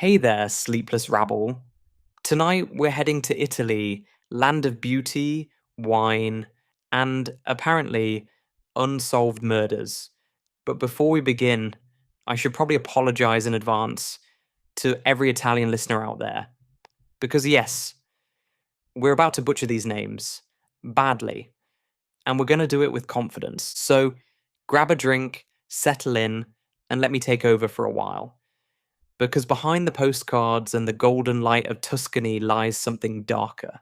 Hey there, sleepless rabble. Tonight we're heading to Italy, land of beauty, wine, and apparently unsolved murders. But before we begin, I should probably apologize in advance to every Italian listener out there. Because, yes, we're about to butcher these names badly, and we're going to do it with confidence. So grab a drink, settle in, and let me take over for a while. Because behind the postcards and the golden light of Tuscany lies something darker.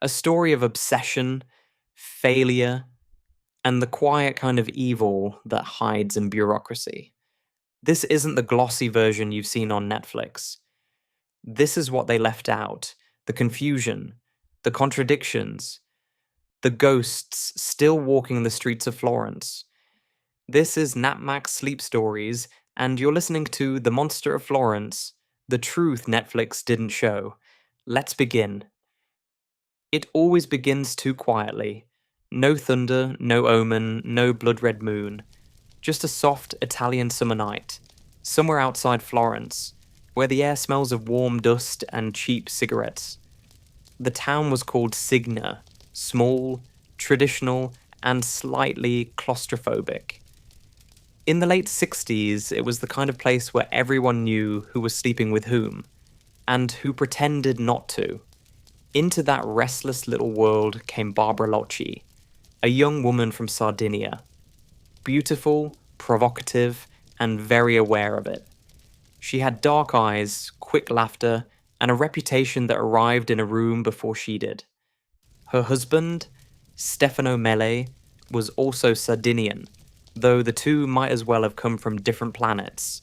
A story of obsession, failure, and the quiet kind of evil that hides in bureaucracy. This isn't the glossy version you've seen on Netflix. This is what they left out: the confusion, the contradictions, the ghosts still walking the streets of Florence. This is Napmax Sleep Stories, and you're listening to The Monster of Florence, the truth Netflix didn't show. Let's begin. It always begins too quietly. No thunder, no omen, no blood red moon. Just a soft Italian summer night, somewhere outside Florence, where the air smells of warm dust and cheap cigarettes. The town was called Signa, small, traditional, and slightly claustrophobic. In the late 60s, it was the kind of place where everyone knew who was sleeping with whom, and who pretended not to. Into that restless little world came Barbara Locci, a young woman from Sardinia. Beautiful, provocative, and very aware of it. She had dark eyes, quick laughter, and a reputation that arrived in a room before she did. Her husband, Stefano Mele, was also Sardinian, though the two might as well have come from different planets.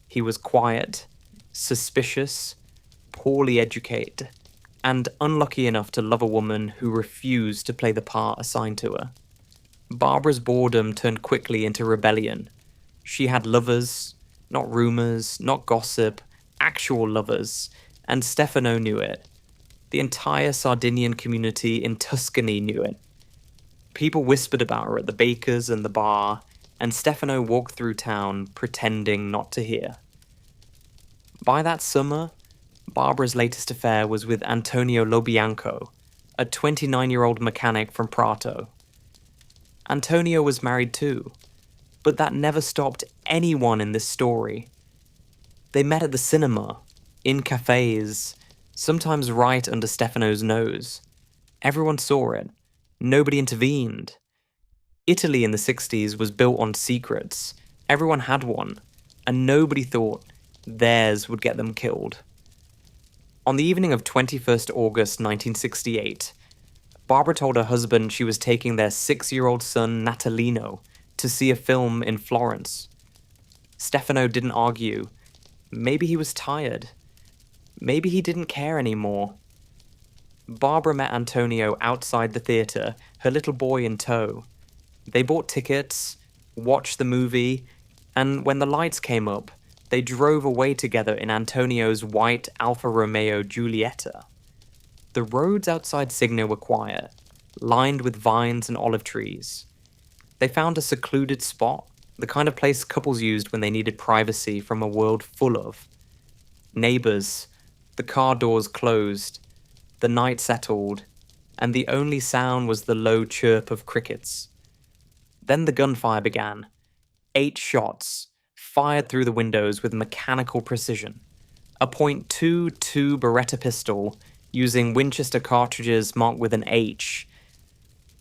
He was quiet, suspicious, poorly educated, and unlucky enough to love a woman who refused to play the part assigned to her. Barbara's boredom turned quickly into rebellion. She had lovers, not rumors, not gossip, actual lovers, and Stefano knew it. The entire Sardinian community in Tuscany knew it. People whispered about her at the baker's and the bar, and Stefano walked through town pretending not to hear. By that summer, Barbara's latest affair was with Antonio Lobianco, a 29-year-old mechanic from Prato. Antonio was married too, but that never stopped anyone in this story. They met at the cinema, in cafes, sometimes right under Stefano's nose. Everyone saw it. Nobody intervened. Italy in the 60s was built on secrets. Everyone had one, and nobody thought theirs would get them killed. On the evening of 21st August 1968, Barbara told her husband she was taking their 6-year-old son Natalino to see a film in Florence. Stefano didn't argue. Maybe he was tired. Maybe he didn't care anymore. Barbara met Antonio outside the theatre, her little boy in tow. They bought tickets, watched the movie, and when the lights came up, they drove away together in Antonio's white Alfa Romeo Giulietta. The roads outside Signa were quiet, lined with vines and olive trees. They found a secluded spot, the kind of place couples used when they needed privacy from a world full of neighbors. The car doors closed, the night settled, and the only sound was the low chirp of crickets. Then the gunfire began. 8 shots, fired through the windows with mechanical precision. A .22 Beretta pistol, using Winchester cartridges marked with an H.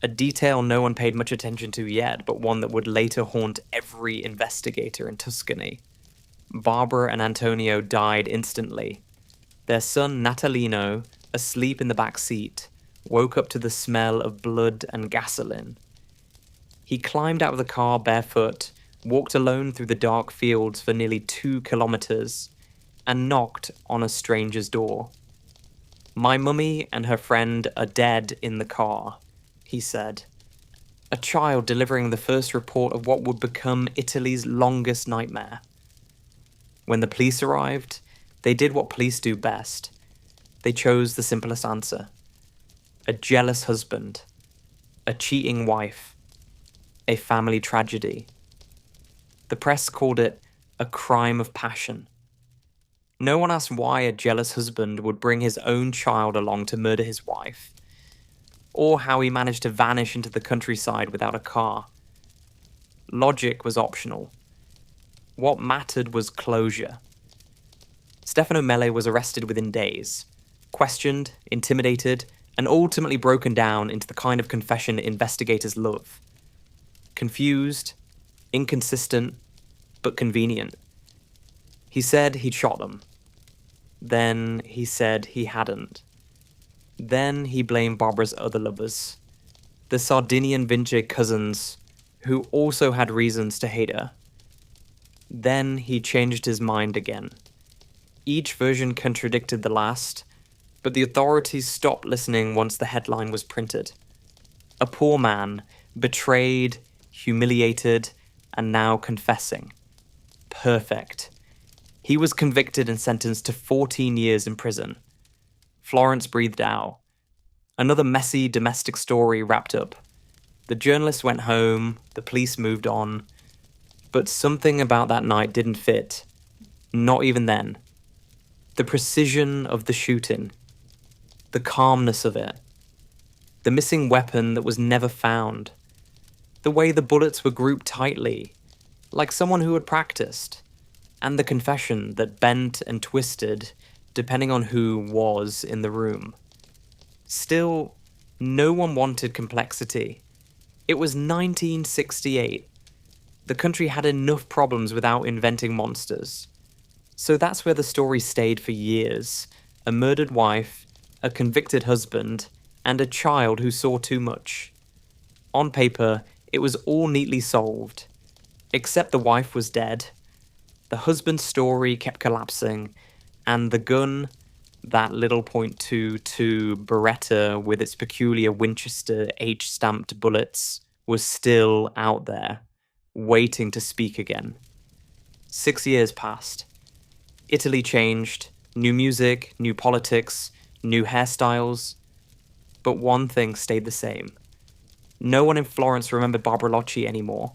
A detail no one paid much attention to yet, but one that would later haunt every investigator in Tuscany. Barbara and Antonio died instantly. Their son Natalino, asleep in the back seat, woke up to the smell of blood and gasoline. He climbed out of the car barefoot, walked alone through the dark fields for nearly 2 kilometers, and knocked on a stranger's door. "My mummy and her friend are dead in the car," he said. A child delivering the first report of what would become Italy's longest nightmare. When the police arrived, they did what police do best. They chose the simplest answer. A jealous husband, a cheating wife, a family tragedy. The press called it a crime of passion. No one asked why a jealous husband would bring his own child along to murder his wife, or how he managed to vanish into the countryside without a car. Logic was optional. What mattered was closure. Stefano Mele was arrested within days, questioned, intimidated, and ultimately broken down into the kind of confession investigators love. Confused, inconsistent, but convenient. He said he'd shot them. Then he said he hadn't. Then he blamed Barbara's other lovers, the Sardinian Vinci cousins, who also had reasons to hate her. Then he changed his mind again. Each version contradicted the last, but the authorities stopped listening once the headline was printed. A poor man, betrayed, humiliated, and now confessing. Perfect. He was convicted and sentenced to 14 years in prison. Florence breathed out. Another messy domestic story wrapped up. The journalist went home, the police moved on, but something about that night didn't fit. Not even then. The precision of the shooting. The calmness of it. The missing weapon that was never found. The way the bullets were grouped tightly, like someone who had practiced. And the confession that bent and twisted depending on who was in the room. Still, no one wanted complexity. It was 1968. The country had enough problems without inventing monsters. So that's where the story stayed for years. A murdered wife, a convicted husband, and a child who saw too much. On paper, it was all neatly solved. Except the wife was dead. The husband's story kept collapsing, and the gun, that little .22 Beretta with its peculiar Winchester H-stamped bullets, was still out there, waiting to speak again. 6 years passed. Italy changed, new music, new politics, new hairstyles, but one thing stayed the same. No one in Florence remembered Barbara Locci anymore.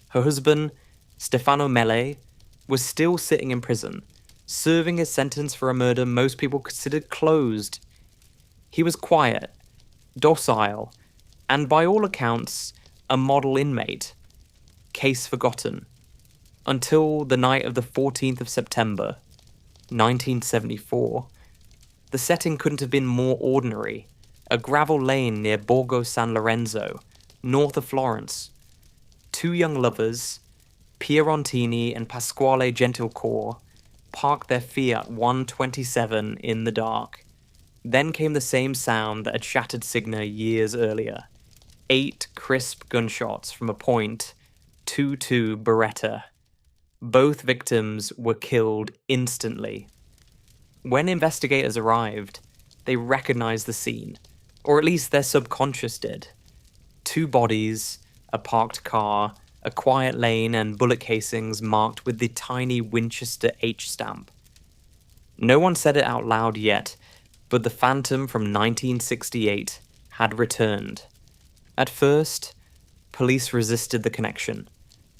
Her husband, Stefano Mele, was still sitting in prison, serving his sentence for a murder most people considered closed. He was quiet, docile, and by all accounts, a model inmate. Case forgotten. Until the night of the 14th of September, 1974. The setting couldn't have been more ordinary. A gravel lane near Borgo San Lorenzo, north of Florence. Two young lovers, Pierontini and Pasquale Gentilcore, parked their Fiat 127 in the dark. Then came the same sound that had shattered Signa years earlier. 8 crisp gunshots from a .22 Beretta. Both victims were killed instantly. When investigators arrived, they recognized the scene, or at least their subconscious did. 2 bodies, a parked car, a quiet lane, and bullet casings marked with the tiny Winchester H stamp. No one said it out loud yet, but the phantom from 1968 had returned. At first, police resisted the connection.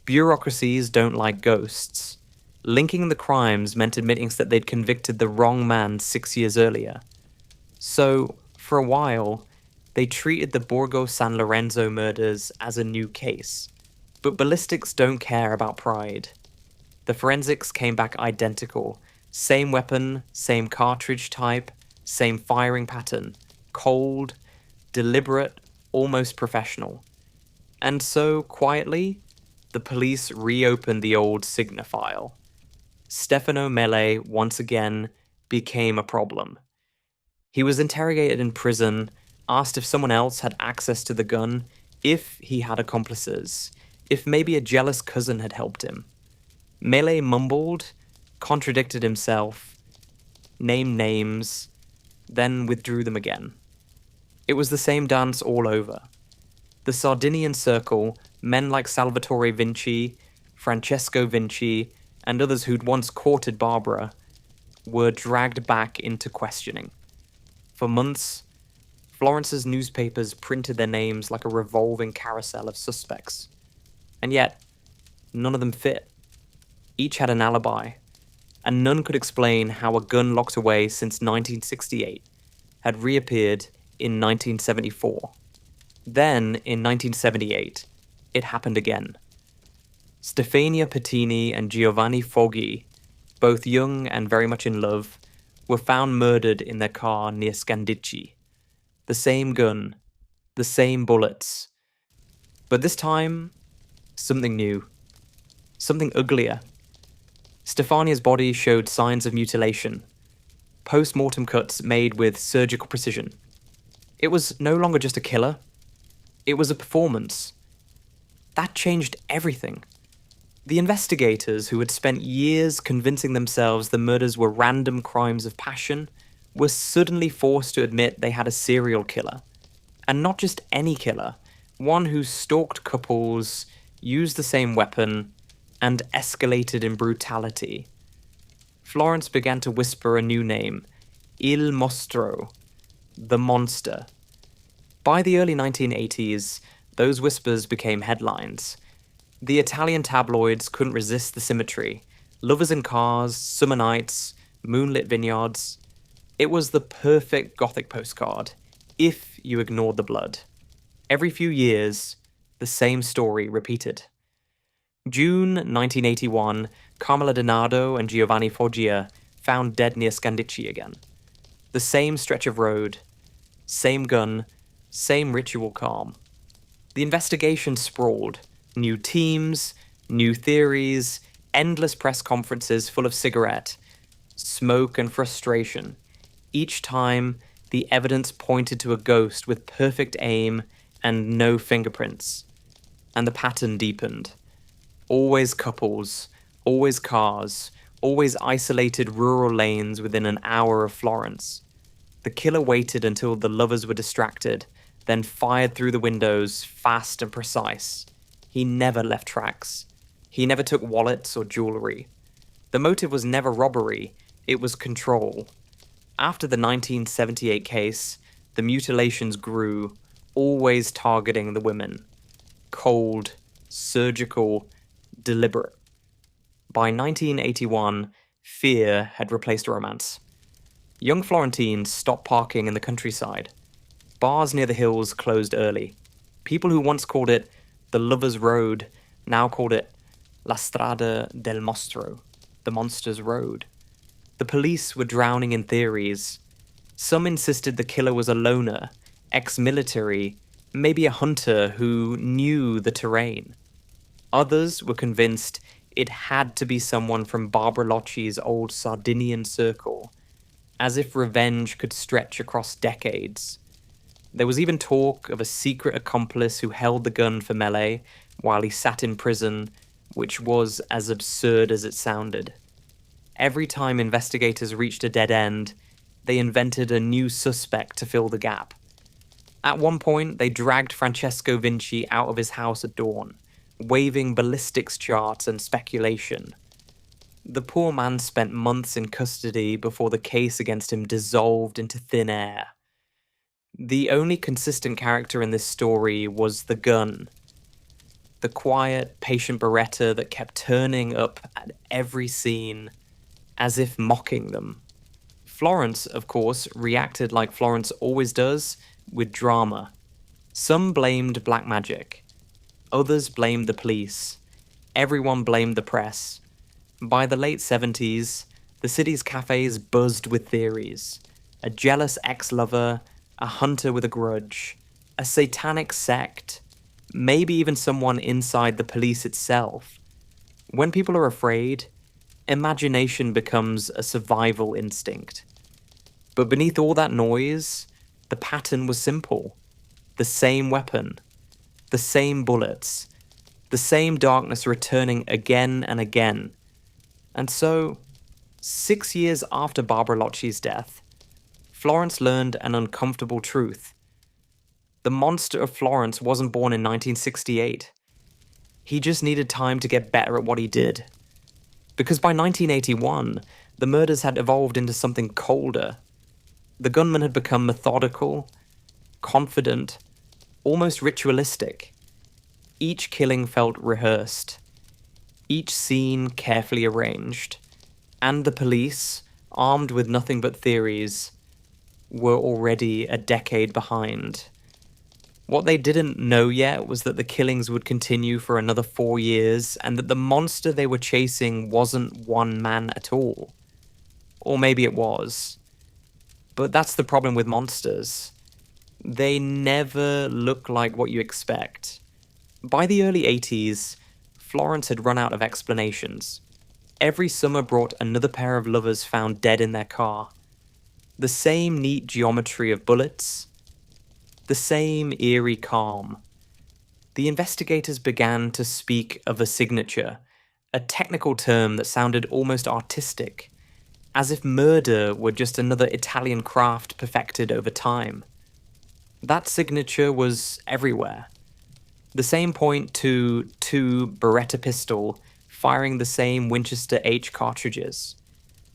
Bureaucracies don't like ghosts. Linking the crimes meant admitting that they'd convicted the wrong man 6 years earlier. So, for a while, they treated the Borgo San Lorenzo murders as a new case. But ballistics don't care about pride. The forensics came back identical. Same weapon, same cartridge type, same firing pattern. Cold, deliberate, almost professional. And so, quietly, the police reopened the old Signa file. Stefano Mele, once again, became a problem. He was interrogated in prison, asked if someone else had access to the gun, if he had accomplices, if maybe a jealous cousin had helped him. Mele mumbled, contradicted himself, named names, then withdrew them again. It was the same dance all over. The Sardinian circle, men like Salvatore Vinci, Francesco Vinci, and others who'd once courted Barbara, were dragged back into questioning. For months, Florence's newspapers printed their names like a revolving carousel of suspects. And yet, none of them fit. Each had an alibi. and none could explain how a gun locked away since 1968 had reappeared in 1974. Then, in 1978, it happened again. Stefania Pettini and Giovanni Foggi, both young and very much in love, were found murdered in their car near Scandicci. The same gun, the same bullets. But this time, something new. Something uglier. Stefania's body showed signs of mutilation. Post-mortem cuts made with surgical precision. It was no longer just a killer. It was a performance. That changed everything. The investigators, who had spent years convincing themselves the murders were random crimes of passion, were suddenly forced to admit they had a serial killer. And not just any killer, one who stalked couples, used the same weapon, and escalated in brutality. Florence began to whisper a new name, Il Mostro, the monster. By the early 1980s, those whispers became headlines. The Italian tabloids couldn't resist the symmetry. Lovers in cars, summer nights, moonlit vineyards. It was the perfect Gothic postcard, if you ignored the blood. Every few years, the same story repeated. June 1981, Carmela Donato and Giovanni Foggia found dead near Scandicci again. The same stretch of road, same gun, same ritual calm. The investigation sprawled. New teams, new theories, endless press conferences full of cigarette, smoke and frustration. Each time, the evidence pointed to a ghost with perfect aim and no fingerprints. And the pattern deepened. Always couples, always cars, always isolated rural lanes within an hour of Florence. The killer waited until the lovers were distracted, then fired through the windows, fast and precise. He never left tracks. He never took wallets or jewelry. The motive was never robbery, it was control. After the 1978 case, the mutilations grew, always targeting the women. Cold, surgical, deliberate. By 1981, fear had replaced romance. Young Florentines stopped parking in the countryside. Bars near the hills closed early. People who once called it the Lover's Road now called it La Strada del Mostro, the Monster's Road. The police were drowning in theories. Some insisted the killer was a loner, ex-military, maybe a hunter who knew the terrain. Others were convinced it had to be someone from Barbara Locci's old Sardinian circle, as if revenge could stretch across decades. There was even talk of a secret accomplice who held the gun for Mele while he sat in prison, which was as absurd as it sounded. Every time investigators reached a dead end, they invented a new suspect to fill the gap. At one point, they dragged Francesco Vinci out of his house at dawn, waving ballistics charts and speculation. The poor man spent months in custody before the case against him dissolved into thin air. The only consistent character in this story was the gun. The quiet, patient Beretta that kept turning up at every scene, as if mocking them. Florence, of course, reacted like Florence always does, with drama. Some blamed black magic. Others blamed the police. Everyone blamed the press. By the late 70s, the city's cafes buzzed with theories. A jealous ex-lover, a hunter with a grudge, a satanic sect, maybe even someone inside the police itself. When people are afraid, imagination becomes a survival instinct. But beneath all that noise, the pattern was simple. The same weapon, the same bullets, the same darkness returning again and again. And so, 6 years after Barbara Locci's death, Florence learned an uncomfortable truth. The monster of Florence wasn't born in 1968. He just needed time to get better at what he did. Because by 1981, the murders had evolved into something colder. The gunman had become methodical, confident, almost ritualistic. Each killing felt rehearsed. Each scene carefully arranged. And the police, armed with nothing but theories, were already a decade behind. What they didn't know yet was that the killings would continue for another 4 years, and that the monster they were chasing wasn't one man at all. Or maybe it was. But that's the problem with monsters. They never look like what you expect. By the early 80s, Florence had run out of explanations. Every summer brought another pair of lovers found dead in their car. The same neat geometry of bullets. The same eerie calm. The investigators began to speak of a signature, a technical term that sounded almost artistic, as if murder were just another Italian craft perfected over time. That signature was everywhere. The same .22 Beretta pistol firing the same Winchester H cartridges.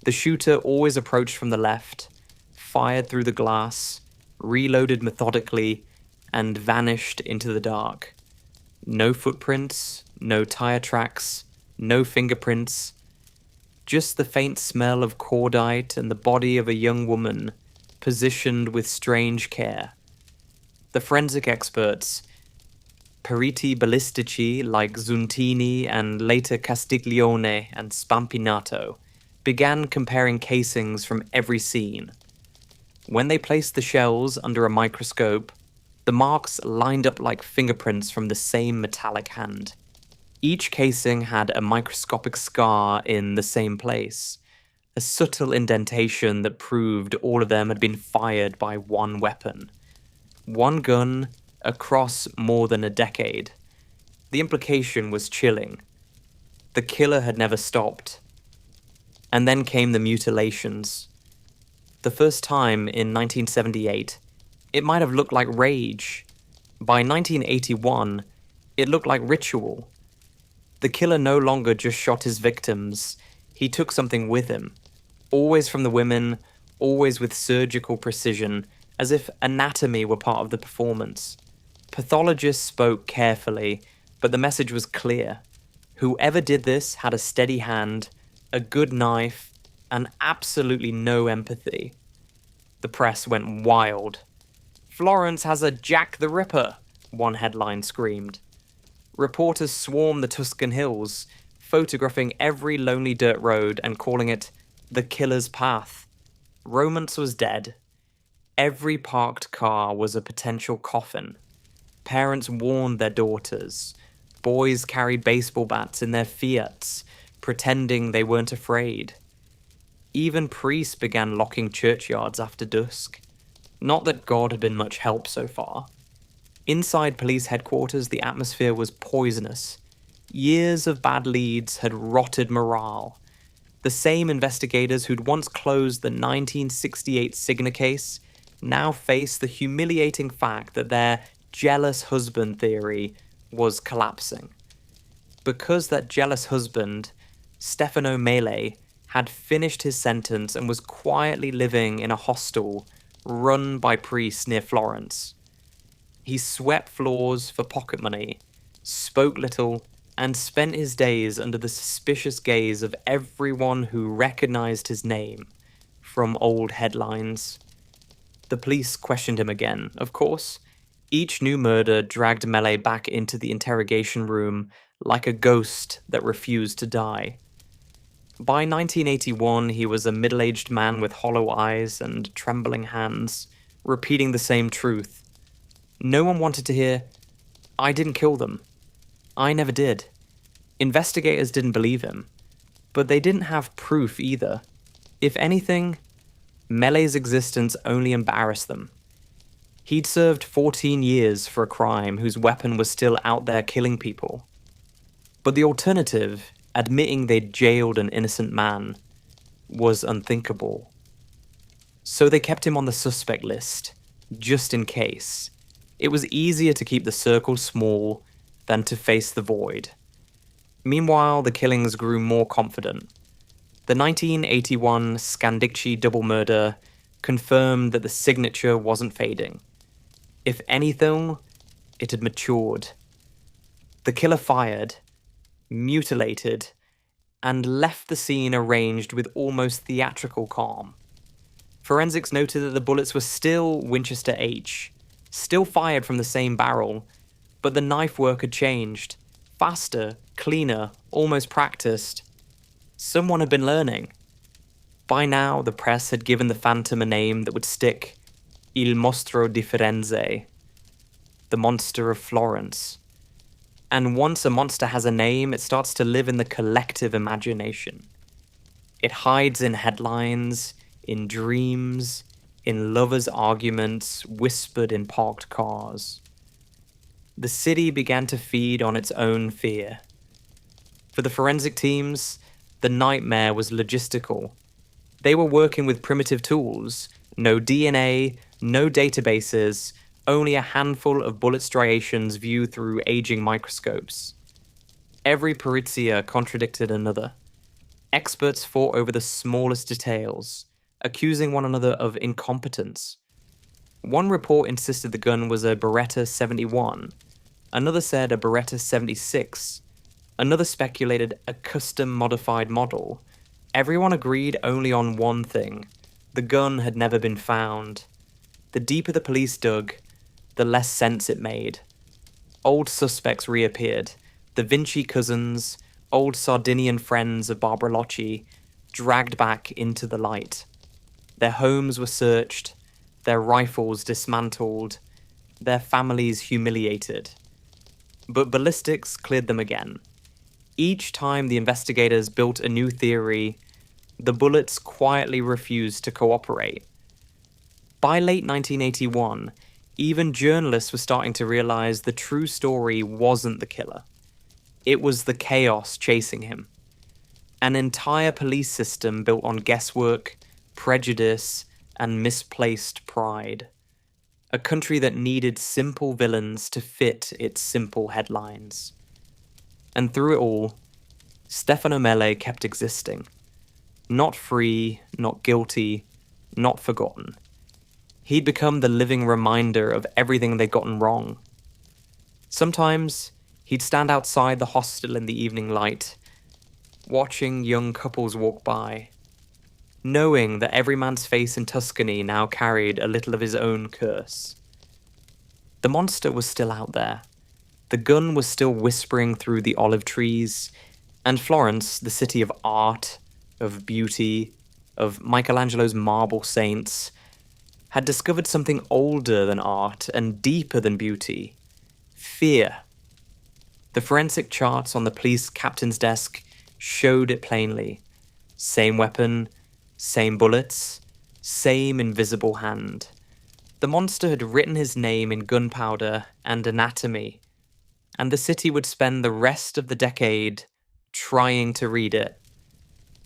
The shooter always approached from the left, fired through the glass, reloaded methodically, and vanished into the dark. No footprints, no tire tracks, no fingerprints, just the faint smell of cordite and the body of a young woman, positioned with strange care. The forensic experts, periti ballistici like Zuntini and later Castiglione and Spampinato, began comparing casings from every scene. When they placed the shells under a microscope, the marks lined up like fingerprints from the same metallic hand. Each casing had a microscopic scar in the same place, a subtle indentation that proved all of them had been fired by one weapon. One gun across more than a decade. The implication was chilling. The killer had never stopped. And then came the mutilations. The first time in 1978, it might have looked like rage. By 1981, it looked like ritual. The killer no longer just shot his victims, he took something with him. Always from the women, always with surgical precision, as if anatomy were part of the performance. Pathologists spoke carefully, but the message was clear. Whoever did this had a steady hand, a good knife, and absolutely no empathy. The press went wild. "Florence has a Jack the Ripper," one headline screamed. Reporters swarmed the Tuscan hills, photographing every lonely dirt road and calling it the killer's path. Romance was dead. Every parked car was a potential coffin. Parents warned their daughters. Boys carried baseball bats in their Fiats, pretending they weren't afraid. Even priests began locking churchyards after dusk. Not that God had been much help so far. Inside police headquarters, the atmosphere was poisonous. Years of bad leads had rotted morale. The same investigators who'd once closed the 1968 Cigna case now faced the humiliating fact that their jealous husband theory was collapsing. Because that jealous husband, Stefano Mele, had finished his sentence and was quietly living in a hostel run by priests near Florence. He swept floors for pocket money, spoke little, and spent his days under the suspicious gaze of everyone who recognized his name from old headlines. The police questioned him again, of course. Each new murder dragged Mele back into the interrogation room like a ghost that refused to die. By 1981, he was a middle-aged man with hollow eyes and trembling hands, repeating the same truth. No one wanted to hear, "I didn't kill them. I never did." Investigators didn't believe him, but they didn't have proof either. If anything, Mele's existence only embarrassed them. He'd served 14 years for a crime whose weapon was still out there killing people. But the alternative, admitting they'd jailed an innocent man, was unthinkable. So they kept him on the suspect list, just in case. It was easier to keep the circle small than to face the void. Meanwhile, the killings grew more confident. The 1981 Scandicci double murder confirmed that the signature wasn't fading. If anything, it had matured. The killer fired, mutilated, and left the scene arranged with almost theatrical calm. Forensics noted that the bullets were still Winchester H, still fired from the same barrel, but the knife work had changed. Faster, cleaner, almost practiced. Someone had been learning. By now, the press had given the phantom a name that would stick: Il Mostro di Firenze, the monster of Florence. And once a monster has a name, it starts to live in the collective imagination. It hides in headlines, in dreams, in lovers' arguments, whispered in parked cars. The city began to feed on its own fear. For the forensic teams, the nightmare was logistical. They were working with primitive tools: no DNA, no databases, only a handful of bullet striations viewed through aging microscopes. Every perizia contradicted another. Experts fought over the smallest details, accusing one another of incompetence. One report insisted the gun was a Beretta 71. Another said a Beretta 76. Another speculated a custom-modified model. Everyone agreed only on one thing: the gun had never been found. The deeper the police dug, the less sense it made. Old suspects reappeared: the Vinci cousins, old Sardinian friends of Barbara Locci, dragged back into the light. Their homes were searched, their rifles dismantled, their families humiliated. But ballistics cleared them again. Each time the investigators built a new theory, the bullets quietly refused to cooperate. By late 1981, even journalists were starting to realize the true story wasn't the killer. It was the chaos chasing him. An entire police system built on guesswork, prejudice, and misplaced pride. A country that needed simple villains to fit its simple headlines. And through it all, Stefano Mele kept existing. Not free, not guilty, not forgotten. He'd become the living reminder of everything they'd gotten wrong. Sometimes, he'd stand outside the hostel in the evening light, watching young couples walk by, knowing that every man's face in Tuscany now carried a little of his own curse. The monster was still out there. The gun was still whispering through the olive trees, and Florence, the city of art, of beauty, of Michelangelo's marble saints, had discovered something older than art and deeper than beauty: fear. The forensic charts on the police captain's desk showed it plainly. Same weapon, same bullets, same invisible hand. The monster had written his name in gunpowder and anatomy, and the city would spend the rest of the decade trying to read it.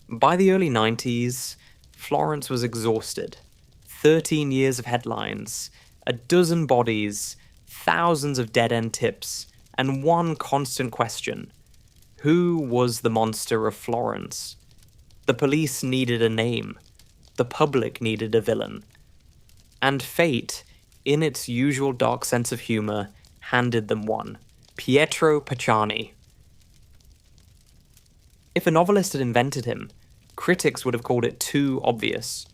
By the early 90s, Florence was exhausted. 13 years of headlines, a dozen bodies, thousands of dead-end tips, and one constant question: who was the monster of Florence? The police needed a name. The public needed a villain. And fate, in its usual dark sense of humor, handed them one: Pietro Pacciani. If a novelist had invented him, critics would have called it too obvious.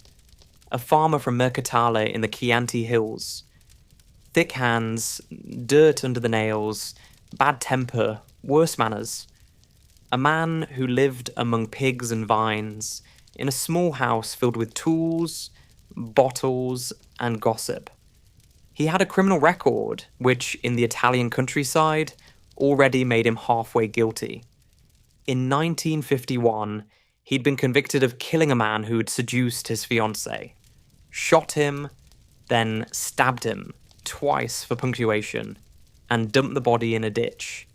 A farmer from Mercatale in the Chianti Hills. Thick hands, dirt under the nails, bad temper, worse manners. A man who lived among pigs and vines, in a small house filled with tools, bottles, and gossip. He had a criminal record, which, in the Italian countryside, already made him halfway guilty. In 1951, he'd been convicted of killing a man who'd seduced his fiancée. Shot him, then stabbed him twice for punctuation, and dumped the body in a ditch.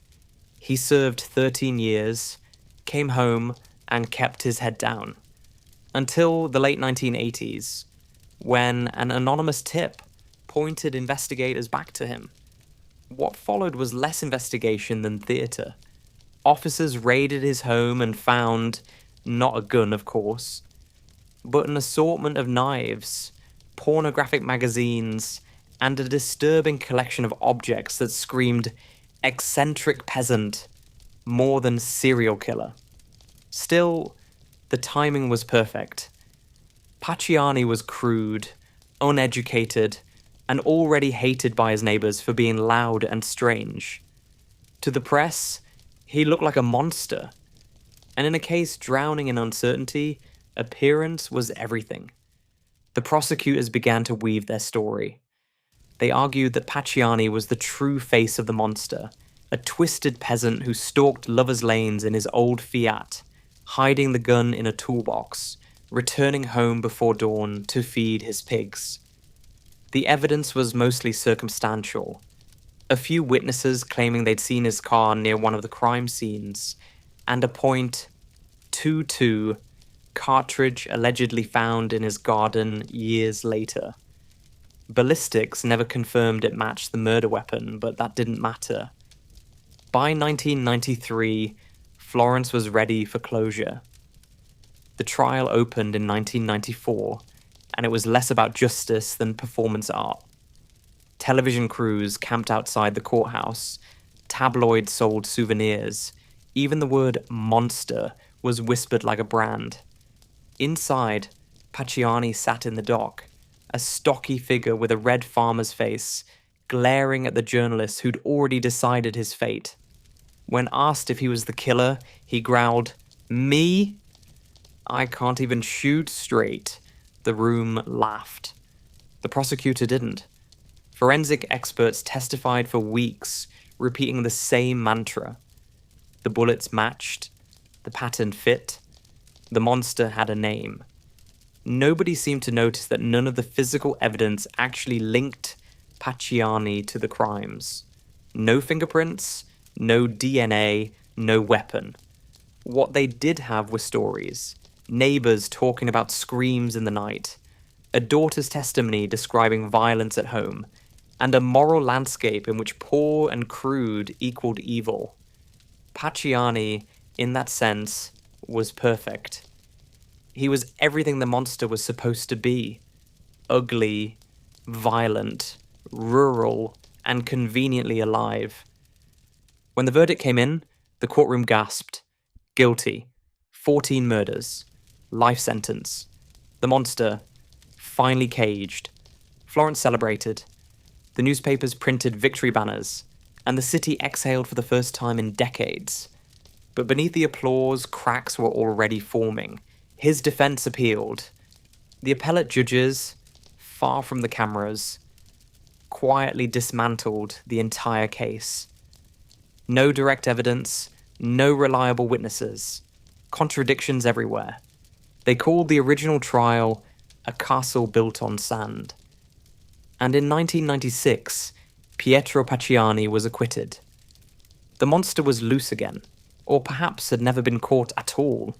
He served 13 years, came home, and kept his head down. Until the late 1980s, when an anonymous tip pointed investigators back to him. What followed was less investigation than theatre. Officers raided his home and found, not a gun of course, but an assortment of knives, pornographic magazines, and a disturbing collection of objects that screamed eccentric peasant more than serial killer. Still, the timing was perfect. Pacciani was crude, uneducated, and already hated by his neighbors for being loud and strange. To the press, he looked like a monster. And in a case drowning in uncertainty, appearance was everything. The prosecutors began to weave their story. They argued that Pacciani was the true face of the monster, a twisted peasant who stalked lovers' lanes in his old Fiat, hiding the gun in a toolbox, returning home before dawn to feed his pigs. The evidence was mostly circumstantial. A few witnesses claiming they'd seen his car near one of the crime scenes, and a .22 cartridge allegedly found in his garden years later. Ballistics never confirmed it matched the murder weapon, but that didn't matter. By 1993, Florence was ready for closure. The trial opened in 1994, and it was less about justice than performance art. Television crews camped outside the courthouse, tabloids sold souvenirs, even the word monster was whispered like a brand. Inside, Pacciani sat in the dock, a stocky figure with a red farmer's face, glaring at the journalists who'd already decided his fate. When asked if he was the killer, he growled, "Me? I can't even shoot straight." The room laughed. The prosecutor didn't. Forensic experts testified for weeks, repeating the same mantra. The bullets matched. The pattern fit. The monster had a name. Nobody seemed to notice that none of the physical evidence actually linked Pacciani to the crimes. No fingerprints, no DNA, no weapon. What they did have were stories. Neighbors talking about screams in the night, a daughter's testimony describing violence at home, and a moral landscape in which poor and crude equaled evil. Pacciani, in that sense, was perfect. He was everything the monster was supposed to be. Ugly, violent, rural, and conveniently alive. When the verdict came in, the courtroom gasped. Guilty. 14 murders. Life sentence. The monster, finally caged. Florence celebrated. The newspapers printed victory banners, and the city exhaled for the first time in decades. But beneath the applause, cracks were already forming. His defense appealed. The appellate judges, far from the cameras, quietly dismantled the entire case. No direct evidence, no reliable witnesses, contradictions everywhere. They called the original trial a castle built on sand. And in 1996, Pietro Pacciani was acquitted. The monster was loose again, or perhaps had never been caught at all.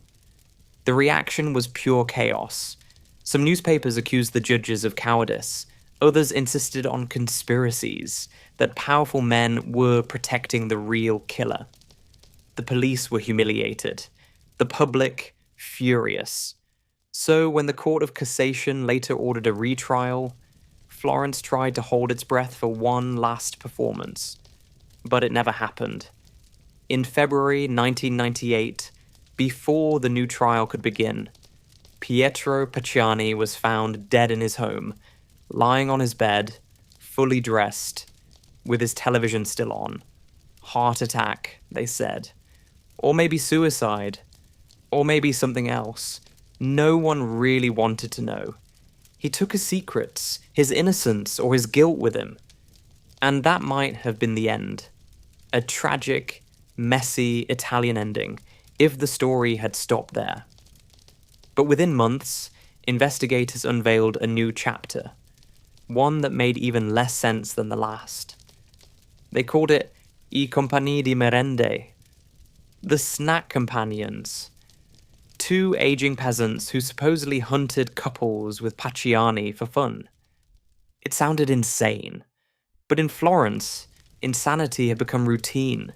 The reaction was pure chaos. Some newspapers accused the judges of cowardice. Others insisted on conspiracies, that powerful men were protecting the real killer. The police were humiliated. The public, furious. So when the Court of Cassation later ordered a retrial, Florence tried to hold its breath for one last performance. But it never happened. In February 1998, before the new trial could begin, Pietro Pacciani was found dead in his home, lying on his bed, fully dressed, with his television still on. Heart attack, they said. Or maybe suicide. Or maybe something else. No one really wanted to know. He took his secrets, his innocence, or his guilt with him. And that might have been the end. A tragic, messy Italian ending, if the story had stopped there. But within months, investigators unveiled a new chapter. One that made even less sense than the last. They called it I compagni di merende, the snack companions. Two aging peasants who supposedly hunted couples with Pacciani for fun. It sounded insane. But in Florence, insanity had become routine.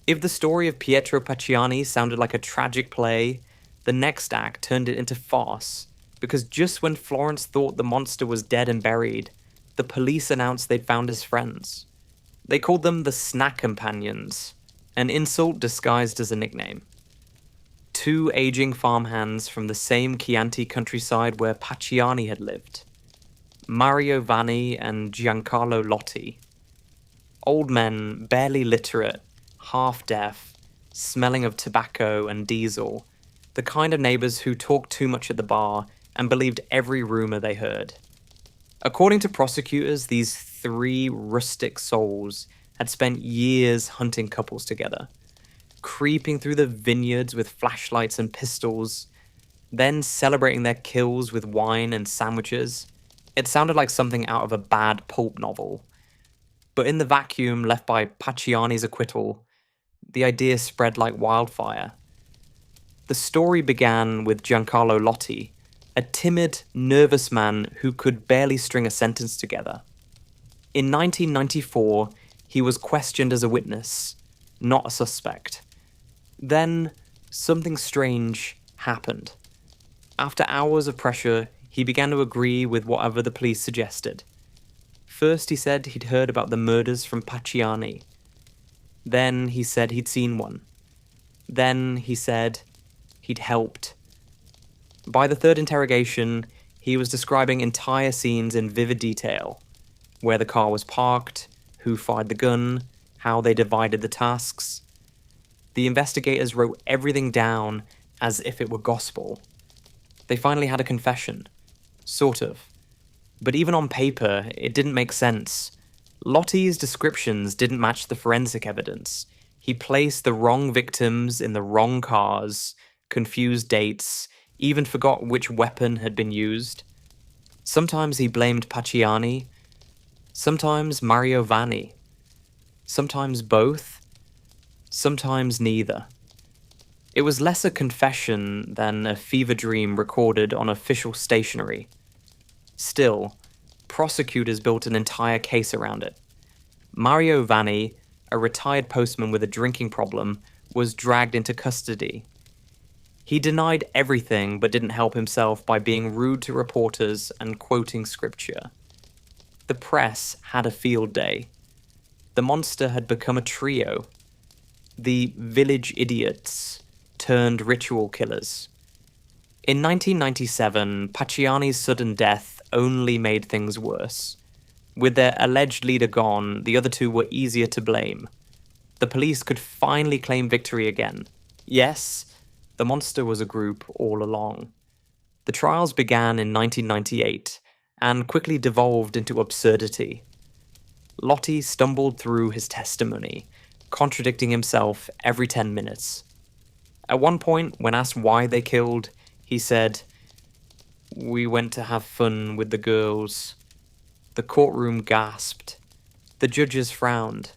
If the story of Pietro Pacciani sounded like a tragic play, the next act turned it into farce, because just when Florence thought the monster was dead and buried, the police announced they'd found his friends. They called them the Snack Companions, an insult disguised as a nickname. two aging farmhands from the same Chianti countryside where Pacciani had lived, Mario Vanni and Giancarlo Lotti. Old men, barely literate, half-deaf, smelling of tobacco and diesel, the kind of neighbours who talked too much at the bar and believed every rumour they heard. According to prosecutors, these three rustic souls had spent years hunting couples together, creeping through the vineyards with flashlights and pistols, then celebrating their kills with wine and sandwiches. It sounded like something out of a bad pulp novel. But in the vacuum left by Pacciani's acquittal, the idea spread like wildfire. The story began with Giancarlo Lotti, a timid, nervous man who could barely string a sentence together. In 1994, he was questioned as a witness, not a suspect. Then, something strange happened. After hours of pressure, he began to agree with whatever the police suggested. First, he said he'd heard about the murders from Pacciani. Then, he said he'd seen one. Then, he said he'd helped. By the third interrogation, he was describing entire scenes in vivid detail. Where the car was parked, who fired the gun, how they divided the tasks. The investigators wrote everything down as if it were gospel. They finally had a confession. Sort of. But even on paper, it didn't make sense. Lotti's descriptions didn't match the forensic evidence. He placed the wrong victims in the wrong cars, confused dates, even forgot which weapon had been used. Sometimes he blamed Pacciani, sometimes Mario Vanni, sometimes both, sometimes neither. It was less a confession than a fever dream recorded on official stationery. Still, prosecutors built an entire case around it. Mario Vanni, a retired postman with a drinking problem, was dragged into custody. He denied everything but didn't help himself by being rude to reporters and quoting scripture. The press had a field day. The monster had become a trio. The village idiots turned ritual killers. In 1997, Pacciani's sudden death only made things worse. With their alleged leader gone, the other two were easier to blame. The police could finally claim victory again. Yes, the monster was a group all along. The trials began in 1998 and quickly devolved into absurdity. Lotti stumbled through his testimony, contradicting himself every 10 minutes. At one point, when asked why they killed, he said, "We went to have fun with the girls." The courtroom gasped. The judges frowned.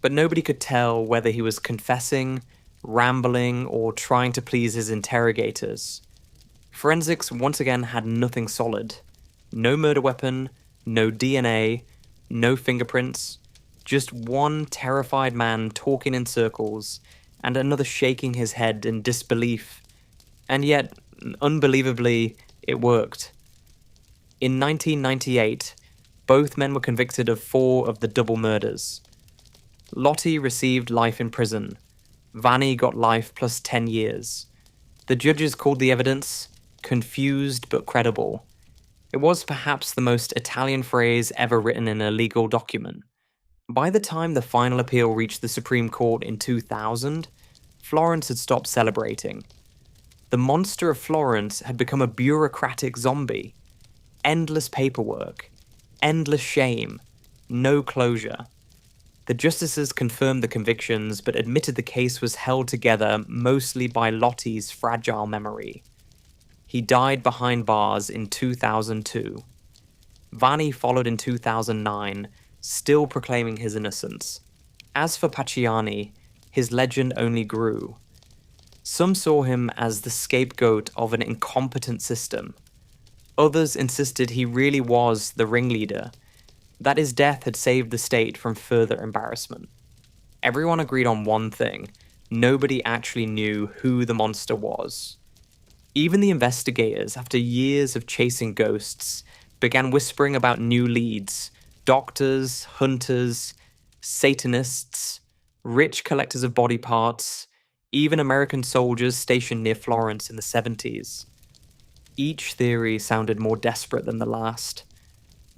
But nobody could tell whether he was confessing, rambling, or trying to please his interrogators. Forensics once again had nothing solid. No murder weapon, no DNA, no fingerprints. Just one terrified man talking in circles, and another shaking his head in disbelief. And yet, unbelievably, it worked. In 1998, both men were convicted of 4 of the double murders. Lotti received life in prison. Vanni got life plus 10 years. The judges called the evidence confused but credible. It was perhaps the most Italian phrase ever written in a legal document. By the time the final appeal reached the Supreme Court in 2000, Florence had stopped celebrating. The monster of Florence had become a bureaucratic zombie. Endless paperwork, endless shame, no closure. The justices confirmed the convictions but admitted the case was held together mostly by Lotti's fragile memory. He died behind bars in 2002. Vanni followed in 2009, still proclaiming his innocence. As for Pacciani, his legend only grew. Some saw him as the scapegoat of an incompetent system. Others insisted he really was the ringleader, that his death had saved the state from further embarrassment. Everyone agreed on one thing: nobody actually knew who the monster was. Even the investigators, after years of chasing ghosts, began whispering about new leads: doctors, hunters, Satanists, rich collectors of body parts, even American soldiers stationed near Florence in the 70s. Each theory sounded more desperate than the last.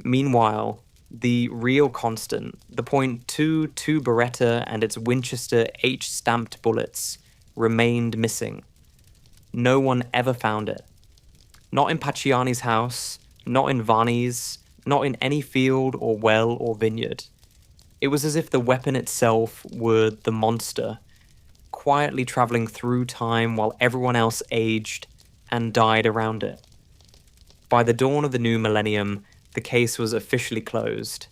Meanwhile, the real constant, the .22 Beretta and its Winchester H-stamped bullets, remained missing. No one ever found it. Not in Pacciani's house, not in Vanni's, not in any field or well or vineyard. It was as if the weapon itself were the monster, quietly traveling through time while everyone else aged and died around it. By the dawn of the new millennium, the case was officially closed.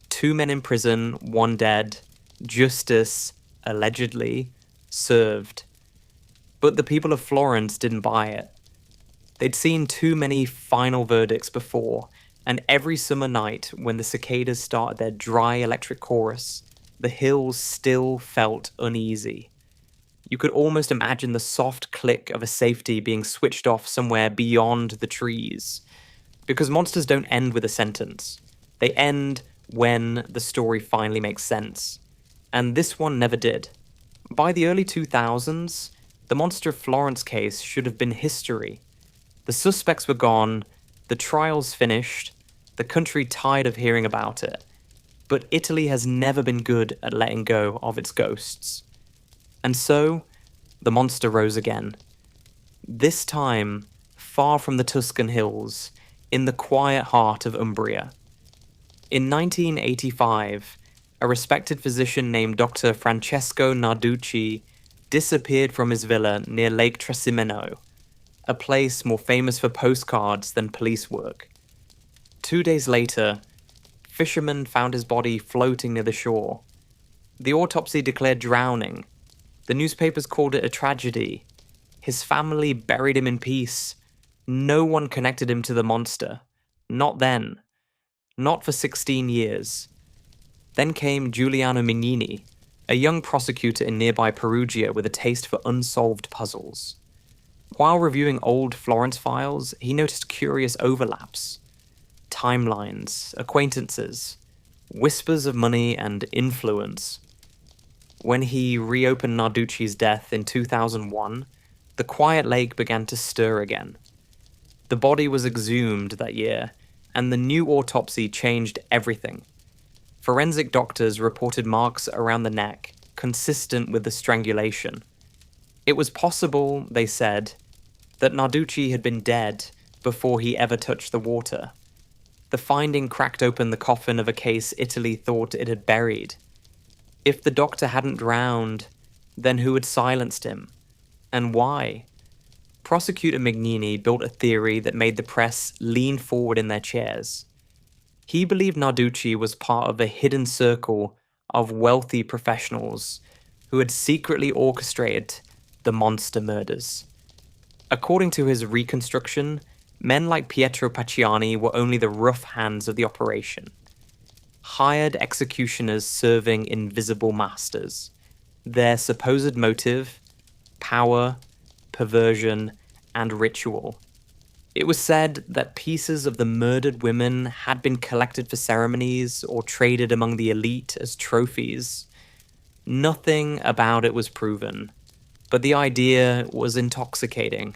2 men in prison, 1 dead, justice, allegedly, served. But the people of Florence didn't buy it. They'd seen too many final verdicts before, and every summer night when the cicadas started their dry electric chorus, the hills still felt uneasy. You could almost imagine the soft click of a safety being switched off somewhere beyond the trees. Because monsters don't end with a sentence. They end when the story finally makes sense. And this one never did. By the early 2000s, the Monster of Florence case should have been history. The suspects were gone, the trial's finished, the country tired of hearing about it. But Italy has never been good at letting go of its ghosts. And so, the monster rose again. This time, far from the Tuscan hills, in the quiet heart of Umbria. In 1985, a respected physician named Dr. Francesco Narducci disappeared from his villa near Lake Trasimeno, a place more famous for postcards than police work. 2 days later, fishermen found his body floating near the shore. The autopsy declared drowning. The newspapers called it a tragedy. His family buried him in peace. No one connected him to the monster. Not then. Not for 16 years. Then came Giuliano Mignini, a young prosecutor in nearby Perugia with a taste for unsolved puzzles. While reviewing old Florence files, he noticed curious overlaps. Timelines, acquaintances, whispers of money and influence. When he reopened Narducci's death in 2001, the quiet lake began to stir again. The body was exhumed that year, and the new autopsy changed everything. Forensic doctors reported marks around the neck, consistent with the strangulation. It was possible, they said, that Narducci had been dead before he ever touched the water. The finding cracked open the coffin of a case Italy thought it had buried. If the doctor hadn't drowned, then who had silenced him? And why? Prosecutor Mignini built a theory that made the press lean forward in their chairs. He believed Narducci was part of a hidden circle of wealthy professionals who had secretly orchestrated the monster murders. According to his reconstruction, men like Pietro Pacciani were only the rough hands of the operation. Hired executioners serving invisible masters. Their supposed motive: power, perversion, and ritual. It was said that pieces of the murdered women had been collected for ceremonies or traded among the elite as trophies. Nothing about it was proven, but the idea was intoxicating.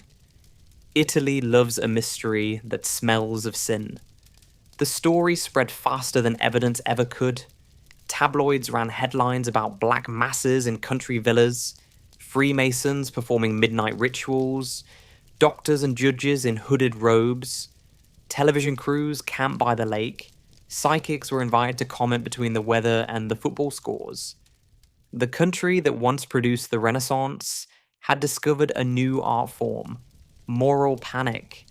Italy loves a mystery that smells of sin. The story spread faster than evidence ever could. Tabloids ran headlines about black masses in country villas, Freemasons performing midnight rituals, doctors and judges in hooded robes, television crews camped by the lake, psychics were invited to comment between the weather and the football scores. The country that once produced the Renaissance had discovered a new art form: moral panic.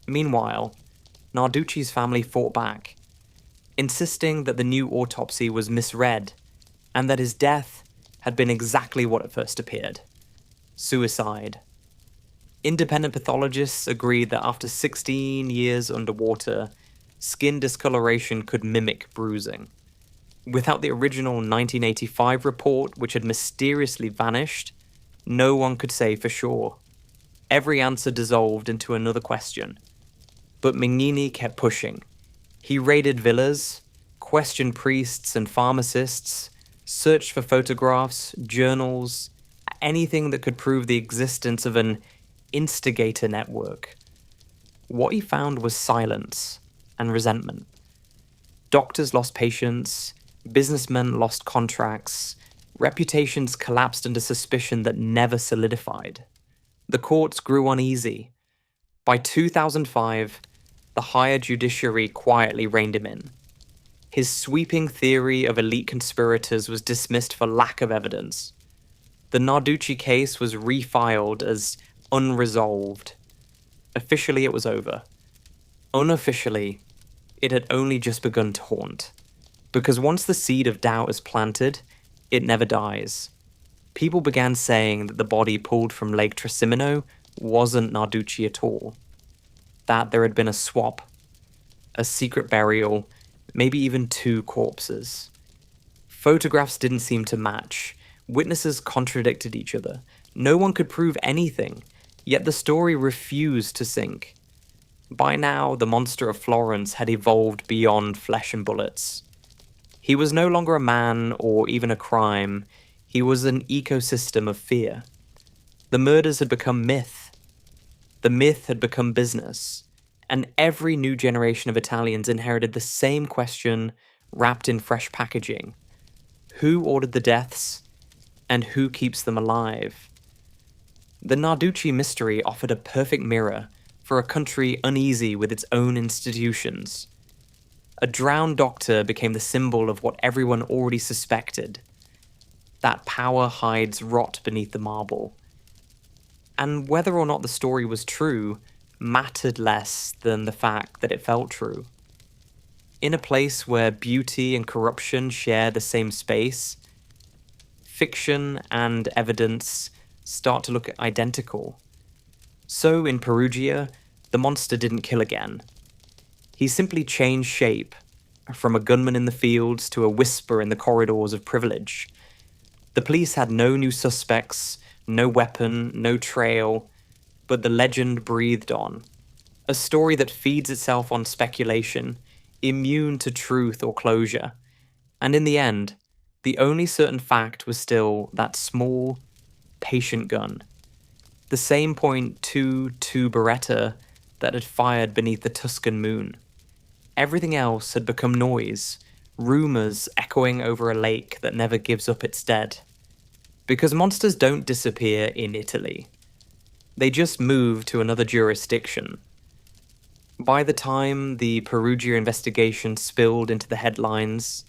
Meanwhile, Narducci's family fought back, insisting that the new autopsy was misread and that his death had been exactly what it first appeared: suicide. Independent pathologists agreed that after 16 years underwater, skin discoloration could mimic bruising. Without the original 1985 report, which had mysteriously vanished, no one could say for sure. Every answer dissolved into another question. But Mignini kept pushing. He raided villas, questioned priests and pharmacists, searched for photographs, journals, anything that could prove the existence of an instigator network. What he found was silence and resentment. Doctors lost patients, businessmen lost contracts, reputations collapsed under suspicion that never solidified. The courts grew uneasy. By 2005, the higher judiciary quietly reined him in. His sweeping theory of elite conspirators was dismissed for lack of evidence. The Narducci case was refiled as unresolved. Officially, it was over. Unofficially, it had only just begun to haunt. Because once the seed of doubt is planted, it never dies. People began saying that the body pulled from Lake Trasimeno wasn't Narducci at all. That there had been a swap, a secret burial, maybe even two corpses. Photographs didn't seem to match. Witnesses contradicted each other. No one could prove anything, yet the story refused to sink. By now, the monster of Florence had evolved beyond flesh and bullets. He was no longer a man or even a crime. He was an ecosystem of fear. The murders had become myth. The myth had become business. And every new generation of Italians inherited the same question wrapped in fresh packaging. Who ordered the deaths? And who keeps them alive? The Narducci mystery offered a perfect mirror for a country uneasy with its own institutions. A drowned doctor became the symbol of what everyone already suspected. That power hides rot beneath the marble. And whether or not the story was true mattered less than the fact that it felt true. In a place where beauty and corruption share the same space, fiction and evidence start to look identical. So in Perugia, the monster didn't kill again. He simply changed shape, from a gunman in the fields to a whisper in the corridors of privilege. The police had no new suspects, no weapon, no trail, but the legend breathed on. A story that feeds itself on speculation, immune to truth or closure. And in the end, the only certain fact was still that small, patient gun. The same .22 Beretta that had fired beneath the Tuscan moon. Everything else had become noise, rumors echoing over a lake that never gives up its dead. Because monsters don't disappear in Italy. They just move to another jurisdiction. By the time the Perugia investigation spilled into the headlines,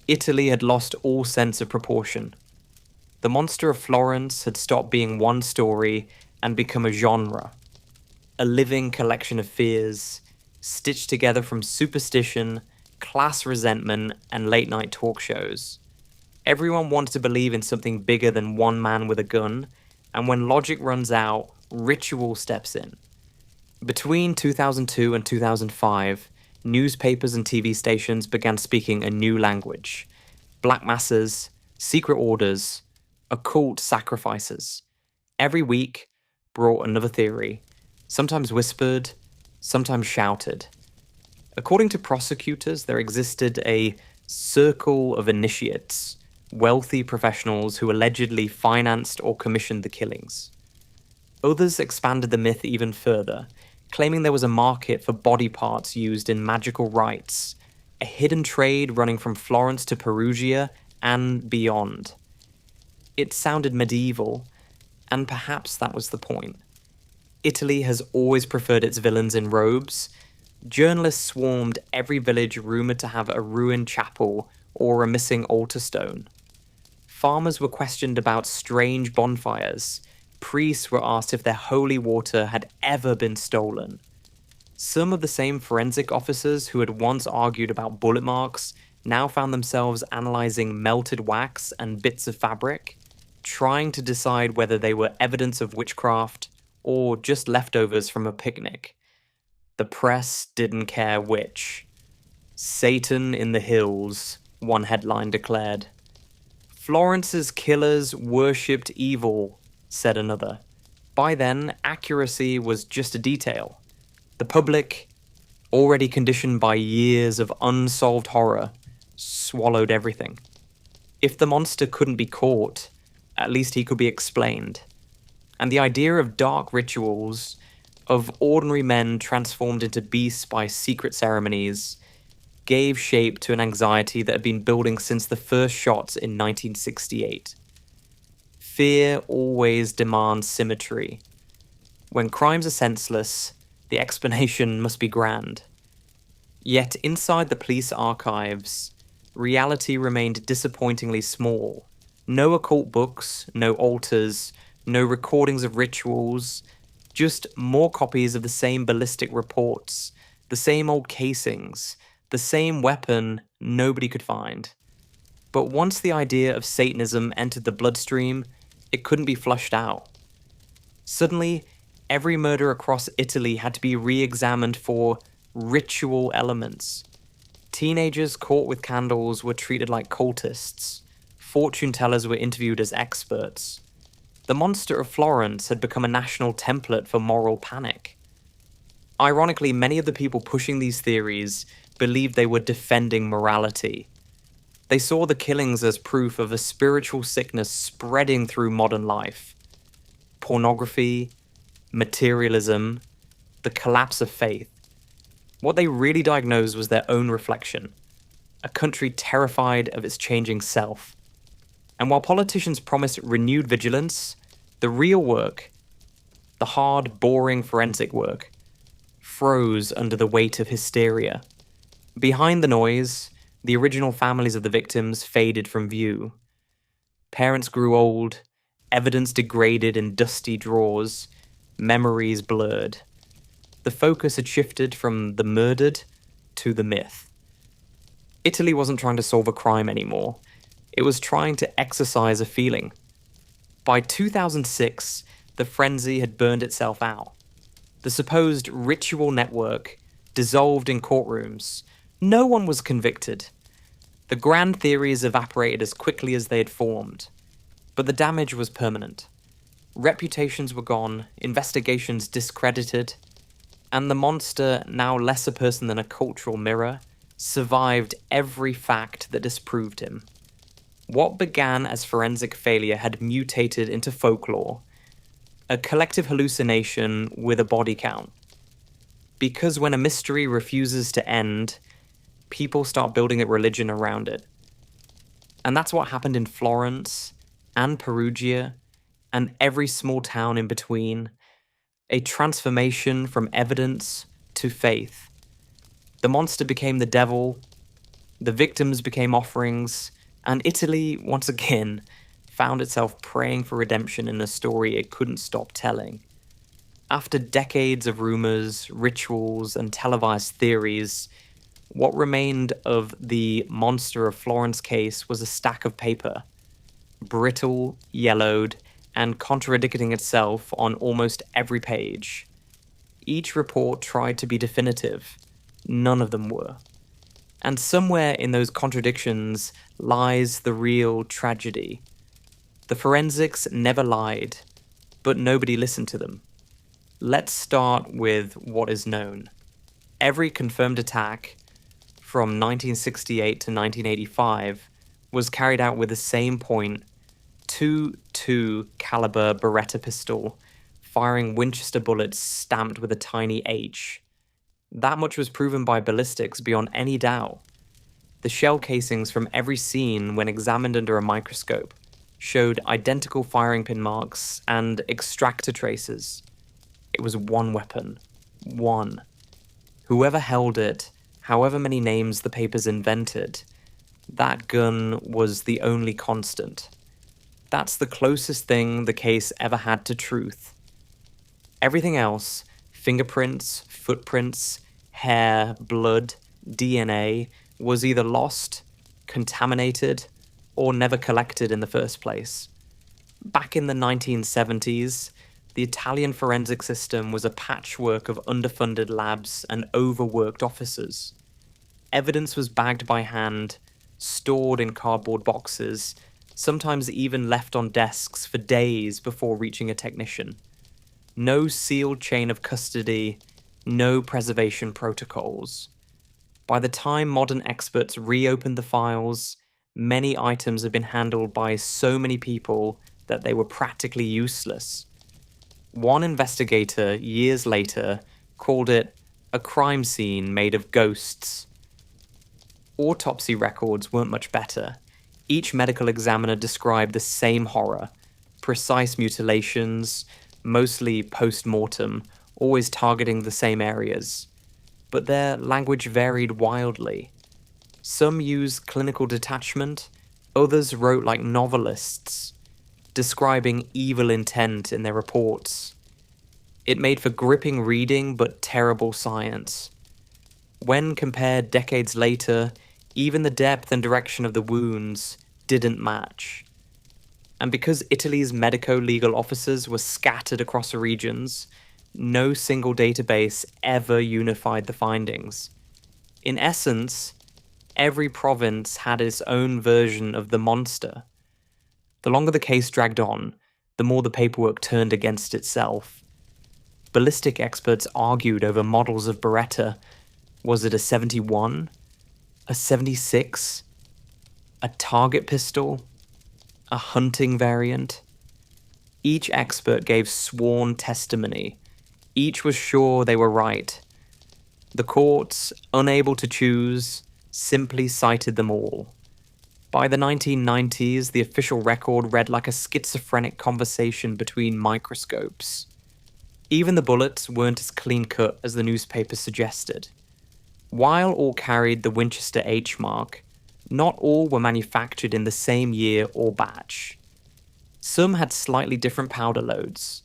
Italy had lost all sense of proportion. The monster of Florence had stopped being one story and become a genre. A living collection of fears, stitched together from superstition, class resentment, and late-night talk shows. Everyone wanted to believe in something bigger than one man with a gun, and when logic runs out, ritual steps in. Between 2002 and 2005, newspapers and TV stations began speaking a new language. Black masses, secret orders, occult sacrifices. Every week brought another theory, sometimes whispered, sometimes shouted. According to prosecutors, there existed a circle of initiates, wealthy professionals who allegedly financed or commissioned the killings. Others expanded the myth even further, claiming there was a market for body parts used in magical rites, a hidden trade running from Florence to Perugia and beyond. It sounded medieval, and perhaps that was the point. Italy has always preferred its villains in robes. Journalists swarmed every village rumored to have a ruined chapel or a missing altar stone. Farmers were questioned about strange bonfires. Priests were asked if their holy water had ever been stolen. Some of the same forensic officers who had once argued about bullet marks now found themselves analyzing melted wax and bits of fabric, trying to decide whether they were evidence of witchcraft or just leftovers from a picnic. The press didn't care which. Satan in the hills, one headline declared. Florence's killers worshipped evil, said another. By then, accuracy was just a detail. The public, already conditioned by years of unsolved horror, swallowed everything. If the monster couldn't be caught, at least he could be explained. And the idea of dark rituals, of ordinary men transformed into beasts by secret ceremonies, gave shape to an anxiety that had been building since the first shots in 1968. Fear always demands symmetry. When crimes are senseless, the explanation must be grand. Yet inside the police archives, reality remained disappointingly small. No occult books, no altars, no recordings of rituals, just more copies of the same ballistic reports, the same old casings, the same weapon nobody could find. But once the idea of Satanism entered the bloodstream, it couldn't be flushed out. Suddenly, every murder across Italy had to be re-examined for ritual elements. Teenagers caught with candles were treated like cultists. Fortune tellers were interviewed as experts. The monster of Florence had become a national template for moral panic. Ironically, many of the people pushing these theories believed they were defending morality. They saw the killings as proof of a spiritual sickness spreading through modern life. Pornography, materialism, the collapse of faith. What they really diagnosed was their own reflection, a country terrified of its changing self. And while politicians promised renewed vigilance, the real work, the hard, boring forensic work, froze under the weight of hysteria. Behind the noise, the original families of the victims faded from view. Parents grew old, evidence degraded in dusty drawers, memories blurred. The focus had shifted from the murdered to the myth. Italy wasn't trying to solve a crime anymore. It was trying to exorcise a feeling. By 2006, the frenzy had burned itself out. The supposed ritual network dissolved in courtrooms. No one was convicted. The grand theories evaporated as quickly as they had formed. But the damage was permanent. Reputations were gone, investigations discredited, and the monster, now less a person than a cultural mirror, survived every fact that disproved him. What began as forensic failure had mutated into folklore, a collective hallucination with a body count. Because when a mystery refuses to end, people start building a religion around it. And that's what happened in Florence and Perugia and every small town in between. A transformation from evidence to faith. The monster became the devil, the victims became offerings, and Italy, once again, found itself praying for redemption in a story it couldn't stop telling. After decades of rumors, rituals, and televised theories, what remained of the Monster of Florence case was a stack of paper, brittle, yellowed, and contradicting itself on almost every page. Each report tried to be definitive. None of them were. And somewhere in those contradictions lies the real tragedy. The forensics never lied, but nobody listened to them. Let's start with what is known. Every confirmed attack from 1968 to 1985 was carried out with the same point, .22 caliber Beretta pistol, firing Winchester bullets stamped with a tiny H. That much was proven by ballistics beyond any doubt. The shell casings from every scene, when examined under a microscope, showed identical firing pin marks and extractor traces. It was one weapon. One. Whoever held it, however many names the papers invented, that gun was the only constant. That's the closest thing the case ever had to truth. Everything else, fingerprints, footprints, hair, blood, DNA, was either lost, contaminated, or never collected in the first place. Back in the 1970s, the Italian forensic system was a patchwork of underfunded labs and overworked officers. Evidence was bagged by hand, stored in cardboard boxes, sometimes even left on desks for days before reaching a technician. No sealed chain of custody, no preservation protocols. By the time modern experts reopened the files, many items had been handled by so many people that they were practically useless. One investigator, years later, called it a crime scene made of ghosts. Autopsy records weren't much better. Each medical examiner described the same horror: precise mutilations, mostly post-mortem, always targeting the same areas. But their language varied wildly. Some used clinical detachment, others wrote like novelists, describing evil intent in their reports. It made for gripping reading but terrible science. When compared decades later, even the depth and direction of the wounds didn't match. And because Italy's medico-legal officers were scattered across the regions, no single database ever unified the findings. In essence, every province had its own version of the monster. The longer the case dragged on, the more the paperwork turned against itself. Ballistic experts argued over models of Beretta. Was it a 71? A 76? A target pistol? A hunting variant? Each expert gave sworn testimony. Each was sure they were right. The courts, unable to choose, simply cited them all. By the 1990s, the official record read like a schizophrenic conversation between microscopes. Even the bullets weren't as clean-cut as the newspapers suggested. While all carried the Winchester H mark, not all were manufactured in the same year or batch. Some had slightly different powder loads,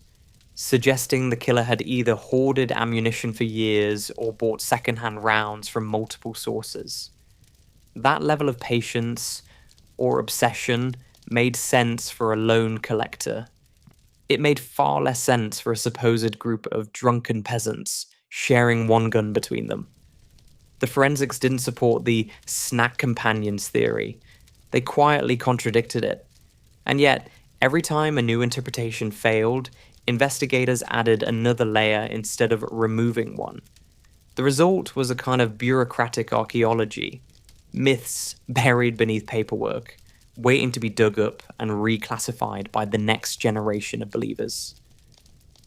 suggesting the killer had either hoarded ammunition for years or bought second-hand rounds from multiple sources. That level of patience or obsession made sense for a lone collector. It made far less sense for a supposed group of drunken peasants sharing one gun between them. The forensics didn't support the snack companions theory. They quietly contradicted it. And yet, every time a new interpretation failed, investigators added another layer instead of removing one. The result was a kind of bureaucratic archaeology. Myths buried beneath paperwork, waiting to be dug up and reclassified by the next generation of believers.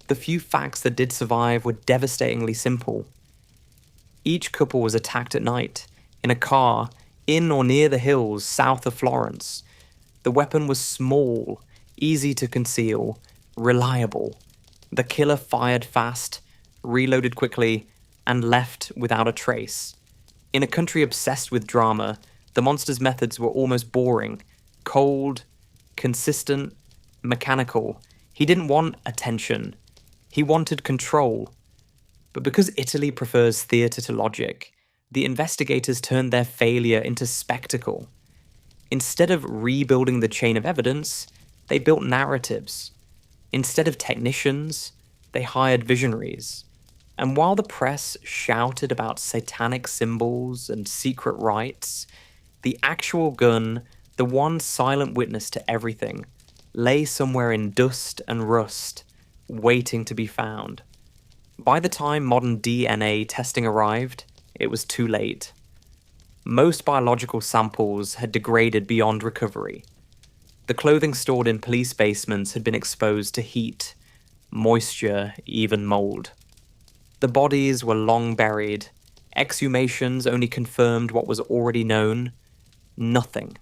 The few facts that did survive were devastatingly simple. Each couple was attacked at night, in a car, in or near the hills south of Florence. The weapon was small, easy to conceal, reliable. The killer fired fast, reloaded quickly, and left without a trace. In a country obsessed with drama, the monster's methods were almost boring, cold, consistent, mechanical. He didn't want attention. He wanted control. But because Italy prefers theatre to logic, the investigators turned their failure into spectacle. Instead of rebuilding the chain of evidence, they built narratives. Instead of technicians, they hired visionaries. And while the press shouted about satanic symbols and secret rites, the actual gun, the one silent witness to everything, lay somewhere in dust and rust, waiting to be found. By the time modern DNA testing arrived, it was too late. Most biological samples had degraded beyond recovery. The clothing stored in police basements had been exposed to heat, moisture, even mold. The bodies were long buried. Exhumations only confirmed what was already known: nothing.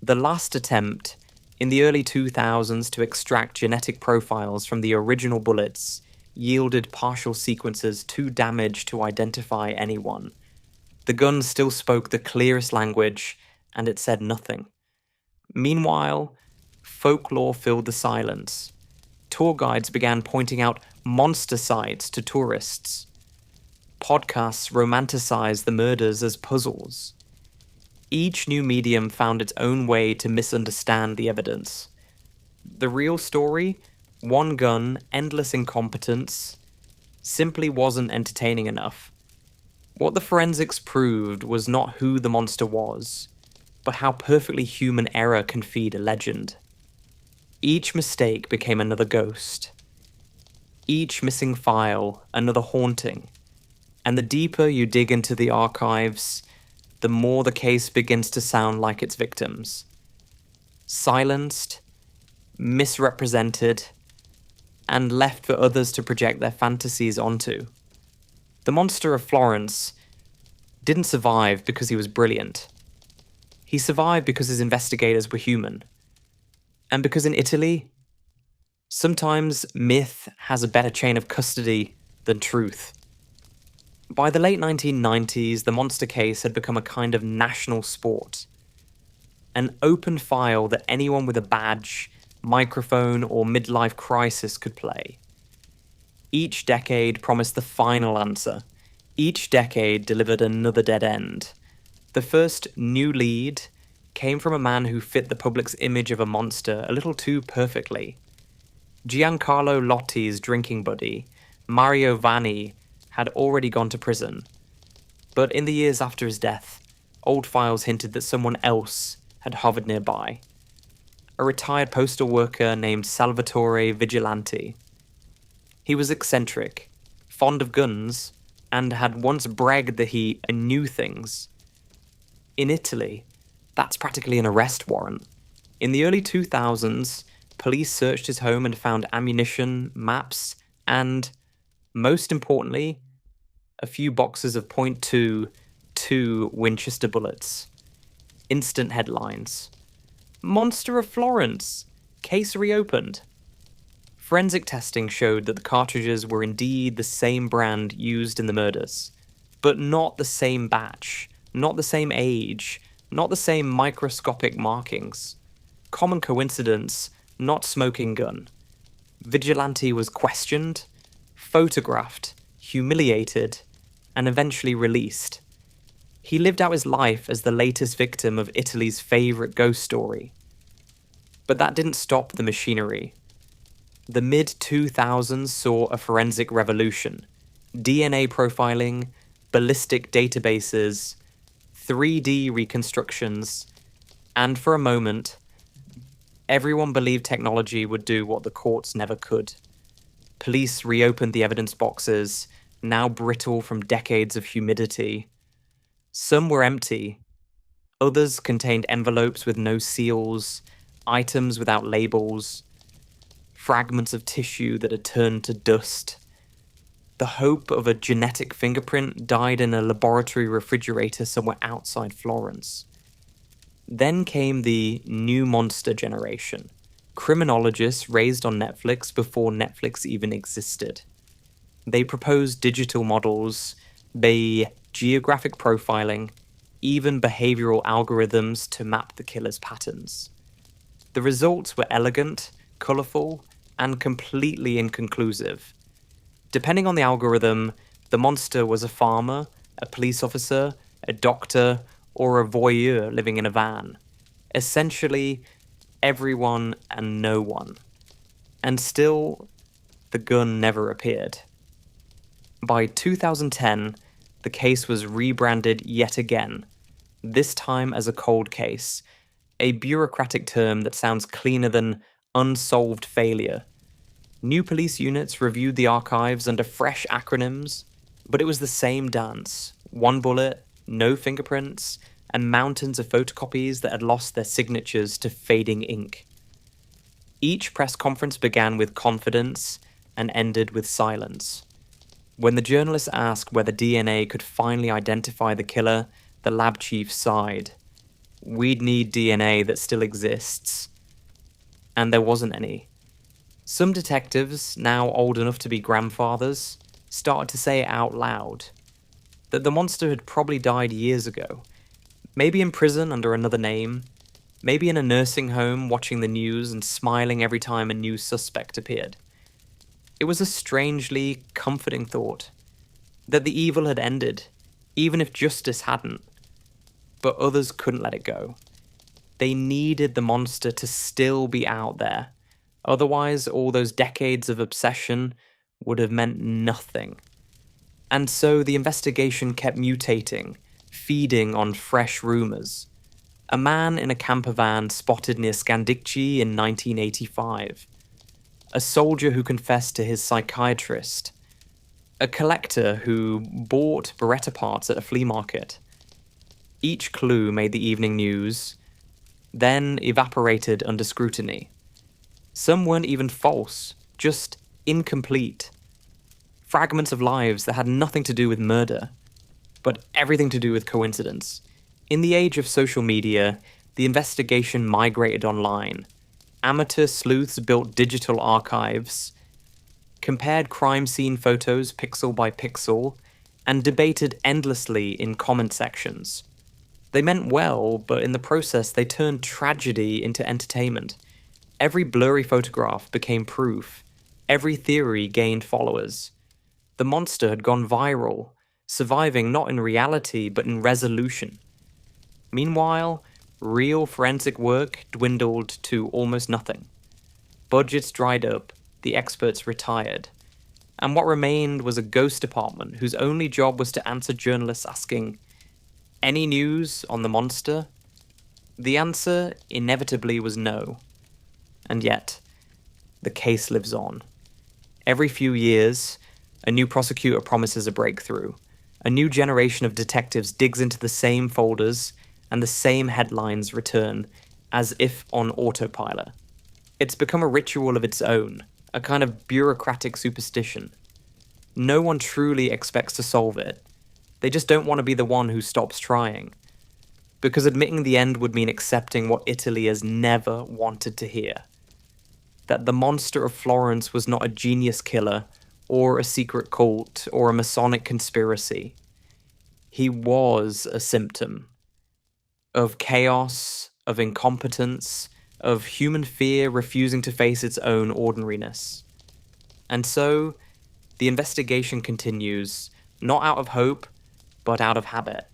The last attempt, in the early 2000s, to extract genetic profiles from the original bullets yielded partial sequences too damaged to identify anyone. The gun still spoke the clearest language, and it said nothing. Meanwhile, folklore filled the silence. Tour guides began pointing out monster sites to tourists. Podcasts romanticized the murders as puzzles. Each new medium found its own way to misunderstand the evidence. The real story, one gun, endless incompetence, simply wasn't entertaining enough. What the forensics proved was not who the monster was, but how perfectly human error can feed a legend. Each mistake became another ghost. Each missing file, another haunting. And the deeper you dig into the archives, the more the case begins to sound like its victims. Silenced, misrepresented, and left for others to project their fantasies onto. The monster of Florence didn't survive because he was brilliant. He survived because his investigators were human. And because in Italy, sometimes myth has a better chain of custody than truth. By the late 1990s, the monster case had become a kind of national sport. An open file that anyone with a badge, microphone, or midlife crisis could play. Each decade promised the final answer. Each decade delivered another dead end. The first new lead came from a man who fit the public's image of a monster a little too perfectly. Giancarlo Lotti's drinking buddy, Mario Vanni, had already gone to prison. But in the years after his death, old files hinted that someone else had hovered nearby. A retired postal worker named Salvatore Vigilante. He was eccentric, fond of guns, and had once bragged that he knew things. In Italy, that's practically an arrest warrant. In the early 2000s, police searched his home and found ammunition, maps, and, most importantly, a few boxes of .22 Winchester bullets. Instant headlines. Monster of Florence! Case reopened. Forensic testing showed that the cartridges were indeed the same brand used in the murders, but not the same batch, not the same age, not the same microscopic markings. Common coincidence, not smoking gun. Vigilante was questioned, photographed, humiliated, and eventually released. He lived out his life as the latest victim of Italy's favourite ghost story. But that didn't stop the machinery. The mid-2000s saw a forensic revolution. DNA profiling, ballistic databases, 3D reconstructions, and for a moment, everyone believed technology would do what the courts never could. Police reopened the evidence boxes, now brittle from decades of humidity. Some were empty. Others contained envelopes with no seals, items without labels, fragments of tissue that had turned to dust. The hope of a genetic fingerprint died in a laboratory refrigerator somewhere outside Florence. Then came the new monster generation, criminologists raised on Netflix before Netflix even existed. They proposed digital models, geographic profiling, even behavioral algorithms to map the killer's patterns. The results were elegant, colourful, and completely inconclusive. Depending on the algorithm, the monster was a farmer, a police officer, a doctor, or a voyeur living in a van. Essentially, everyone and no one. And still, the gun never appeared. By 2010, the case was rebranded yet again, this time as a cold case, a bureaucratic term that sounds cleaner than unsolved failure. New police units reviewed the archives under fresh acronyms, but it was the same dance. One bullet, no fingerprints, and mountains of photocopies that had lost their signatures to fading ink. Each press conference began with confidence and ended with silence. When the journalists asked whether DNA could finally identify the killer, the lab chief sighed. We'd need DNA that still exists. And there wasn't any. Some detectives, now old enough to be grandfathers, started to say it out loud. That the monster had probably died years ago. Maybe in prison under another name. Maybe in a nursing home watching the news and smiling every time a new suspect appeared. It was a strangely comforting thought. That the evil had ended, even if justice hadn't. But others couldn't let it go. They needed the monster to still be out there. Otherwise, all those decades of obsession would have meant nothing. And so the investigation kept mutating, feeding on fresh rumours. A man in a camper van spotted near Scandicci in 1985. A soldier who confessed to his psychiatrist. A collector who bought Beretta parts at a flea market. Each clue made the evening news, then evaporated under scrutiny. Some weren't even false, just incomplete. Fragments of lives that had nothing to do with murder, but everything to do with coincidence. In the age of social media, the investigation migrated online. Amateur sleuths built digital archives, compared crime scene photos pixel by pixel, and debated endlessly in comment sections. They meant well, but in the process, they turned tragedy into entertainment. Every blurry photograph became proof. Every theory gained followers. The monster had gone viral, surviving not in reality, but in resolution. Meanwhile, real forensic work dwindled to almost nothing. Budgets dried up, the experts retired, and what remained was a ghost department whose only job was to answer journalists asking, "Any news on the monster?" The answer inevitably was no. And yet, the case lives on. Every few years, a new prosecutor promises a breakthrough. A new generation of detectives digs into the same folders, and the same headlines return, as if on autopilot. It's become a ritual of its own, a kind of bureaucratic superstition. No one truly expects to solve it. They just don't want to be the one who stops trying. Because admitting the end would mean accepting what Italy has never wanted to hear. That the monster of Florence was not a genius killer, or a secret cult, or a Masonic conspiracy. He was a symptom of chaos, of incompetence, of human fear refusing to face its own ordinariness. And so, the investigation continues, not out of hope, but out of habit.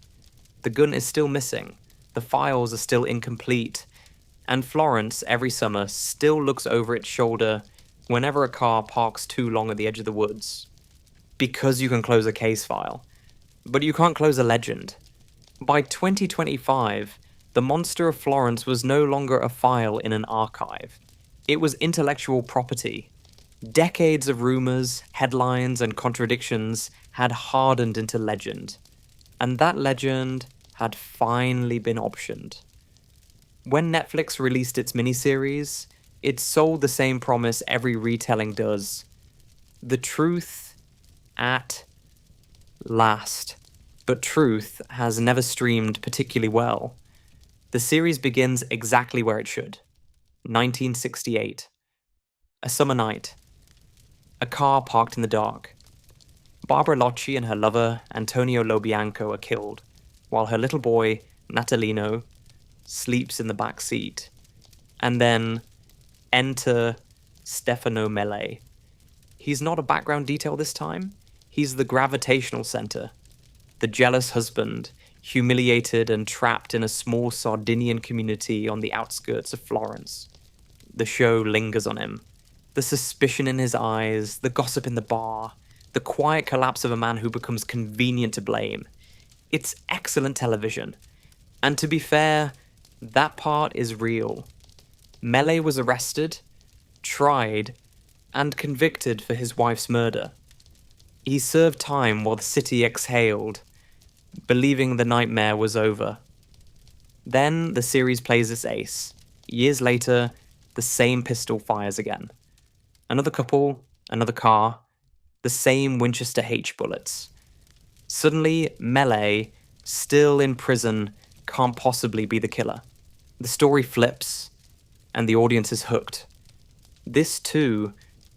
The gun is still missing, the files are still incomplete, and Florence, every summer, still looks over its shoulder whenever a car parks too long at the edge of the woods. Because you can close a case file, but you can't close a legend. By 2025, the monster of Florence was no longer a file in an archive. It was intellectual property. Decades of rumors, headlines, and contradictions had hardened into legend. And that legend had finally been optioned. When Netflix released its miniseries, it sold the same promise every retelling does. The truth at last. But truth has never streamed particularly well. The series begins exactly where it should. 1968. A summer night. A car parked in the dark. Barbara Locci and her lover, Antonio Lobianco, are killed, while her little boy, Natalino, sleeps in the back seat. And then, enter Stefano Mele. He's not a background detail this time. He's the gravitational center. The jealous husband, humiliated and trapped in a small Sardinian community on the outskirts of Florence. The show lingers on him. The suspicion in his eyes, the gossip in the bar, the quiet collapse of a man who becomes convenient to blame. It's excellent television. And to be fair, that part is real. Mele was arrested, tried, and convicted for his wife's murder. He served time while the city exhaled, believing the nightmare was over. Then the series plays its ace. Years later, the same pistol fires again. Another couple, another car, the same Winchester H bullets. Suddenly, Mele, still in prison, can't possibly be the killer. The story flips, and the audience is hooked. This, too,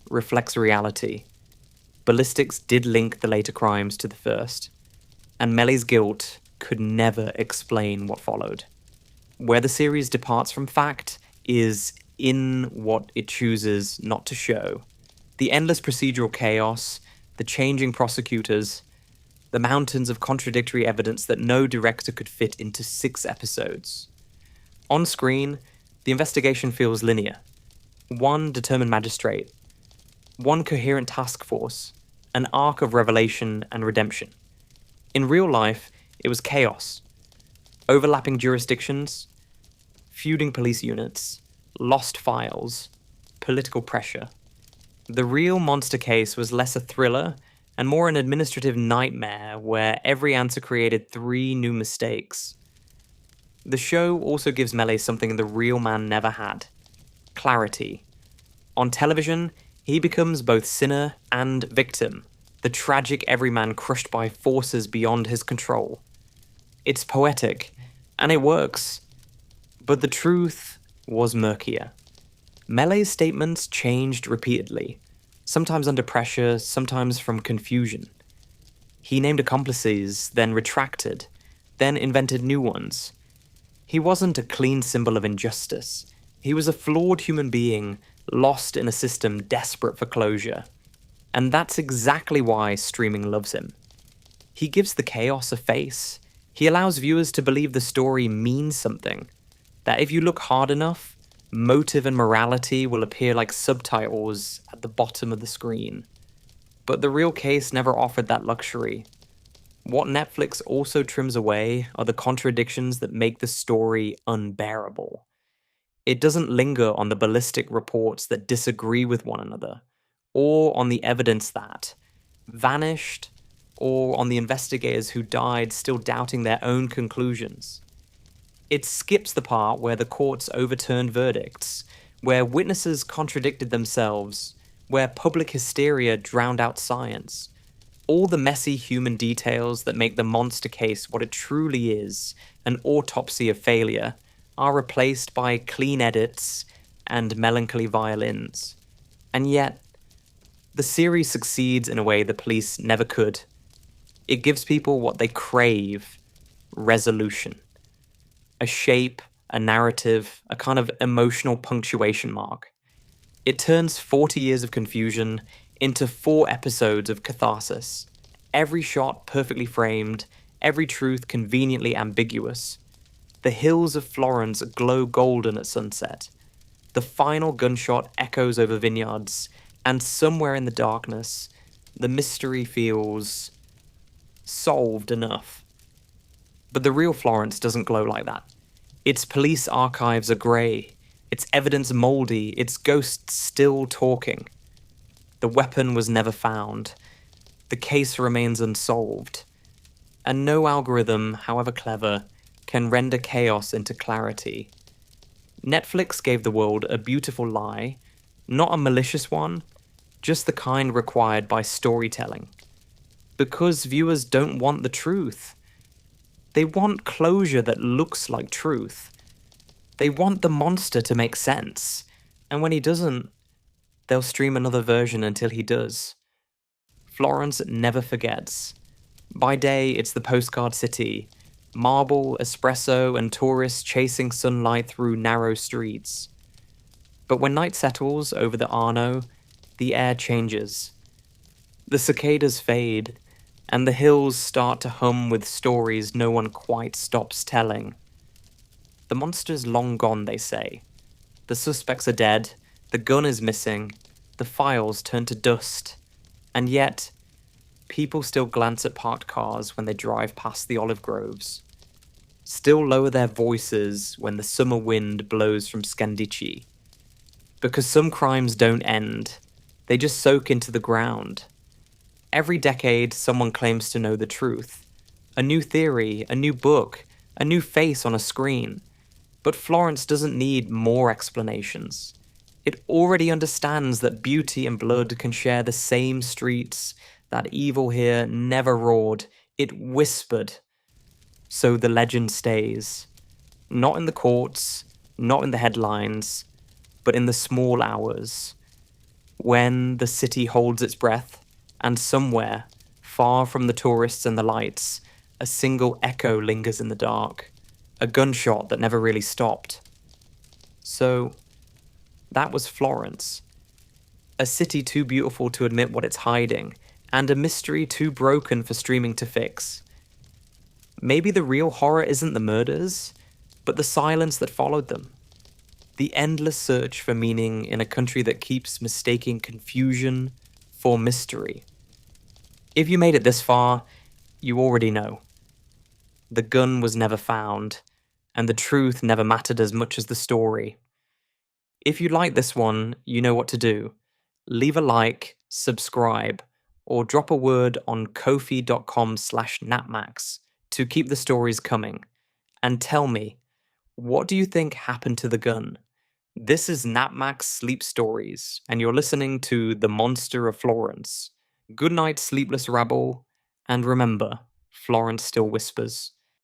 reflects reality. Ballistics did link the later crimes to the first, and Mele's guilt could never explain what followed. Where the series departs from fact is in what it chooses not to show. The endless procedural chaos, the changing prosecutors, the mountains of contradictory evidence that no director could fit into 6 episodes. On screen, the investigation feels linear. One determined magistrate, one coherent task force, an arc of revelation and redemption. In real life, it was chaos. Overlapping jurisdictions, feuding police units, lost files, political pressure. The real monster case was less a thriller and more an administrative nightmare where every answer created 3 new mistakes. The show also gives Mele something the real man never had: clarity. On television, he becomes both sinner and victim, the tragic everyman crushed by forces beyond his control. It's poetic, and it works. But the truth was murkier. Mele's statements changed repeatedly, sometimes under pressure, sometimes from confusion. He named accomplices, then retracted, then invented new ones. He wasn't a clean symbol of injustice. He was a flawed human being, lost in a system desperate for closure. And that's exactly why streaming loves him. He gives the chaos a face. He allows viewers to believe the story means something. That if you look hard enough, motive and morality will appear like subtitles at the bottom of the screen. But the real case never offered that luxury. What Netflix also trims away are the contradictions that make the story unbearable. It doesn't linger on the ballistic reports that disagree with one another, or on the evidence that vanished, or on the investigators who died still doubting their own conclusions. It skips the part where the courts overturned verdicts, where witnesses contradicted themselves, where public hysteria drowned out science. All the messy human details that make the monster case what it truly is, an autopsy of failure, are replaced by clean edits and melancholy violins. And yet, the series succeeds in a way the police never could. It gives people what they crave: resolution. A shape, a narrative, a kind of emotional punctuation mark. It turns 40 years of confusion into 4 episodes of catharsis. Every shot perfectly framed, every truth conveniently ambiguous. The hills of Florence glow golden at sunset. The final gunshot echoes over vineyards, and somewhere in the darkness, the mystery feels solved enough. But the real Florence doesn't glow like that. Its police archives are grey, its evidence mouldy, its ghosts still talking. The weapon was never found. The case remains unsolved. And no algorithm, however clever, can render chaos into clarity. Netflix gave the world a beautiful lie, not a malicious one, just the kind required by storytelling. Because viewers don't want the truth. They want closure that looks like truth. They want the monster to make sense. And when he doesn't, they'll stream another version until he does. Florence never forgets. By day, it's the postcard city. Marble, espresso, and tourists chasing sunlight through narrow streets. But when night settles over the Arno, the air changes. The cicadas fade, and the hills start to hum with stories no one quite stops telling. The monster's long gone, they say. The suspects are dead, the gun is missing, the files turn to dust. And yet, people still glance at parked cars when they drive past the olive groves. Still lower their voices when the summer wind blows from Scandicci. Because some crimes don't end, they just soak into the ground. Every decade, someone claims to know the truth. A new theory, a new book, a new face on a screen. But Florence doesn't need more explanations. It already understands that beauty and blood can share the same streets, that evil here never roared, it whispered. So the legend stays. Not in the courts, not in the headlines, but in the small hours. When the city holds its breath, and somewhere, far from the tourists and the lights, a single echo lingers in the dark. A gunshot that never really stopped. So, that was Florence. A city too beautiful to admit what it's hiding, and a mystery too broken for streaming to fix. Maybe the real horror isn't the murders, but the silence that followed them. The endless search for meaning in a country that keeps mistaking confusion for mystery. If you made it this far, you already know. The gun was never found, and the truth never mattered as much as the story. If you like this one, you know what to do. Leave a like, subscribe, or drop a word on ko-fi.com/napmax to keep the stories coming. And tell me, what do you think happened to the gun? This is Napmax Sleep Stories, and you're listening to The Monster of Florence. Good night, sleepless rabble, and remember, Florence still whispers.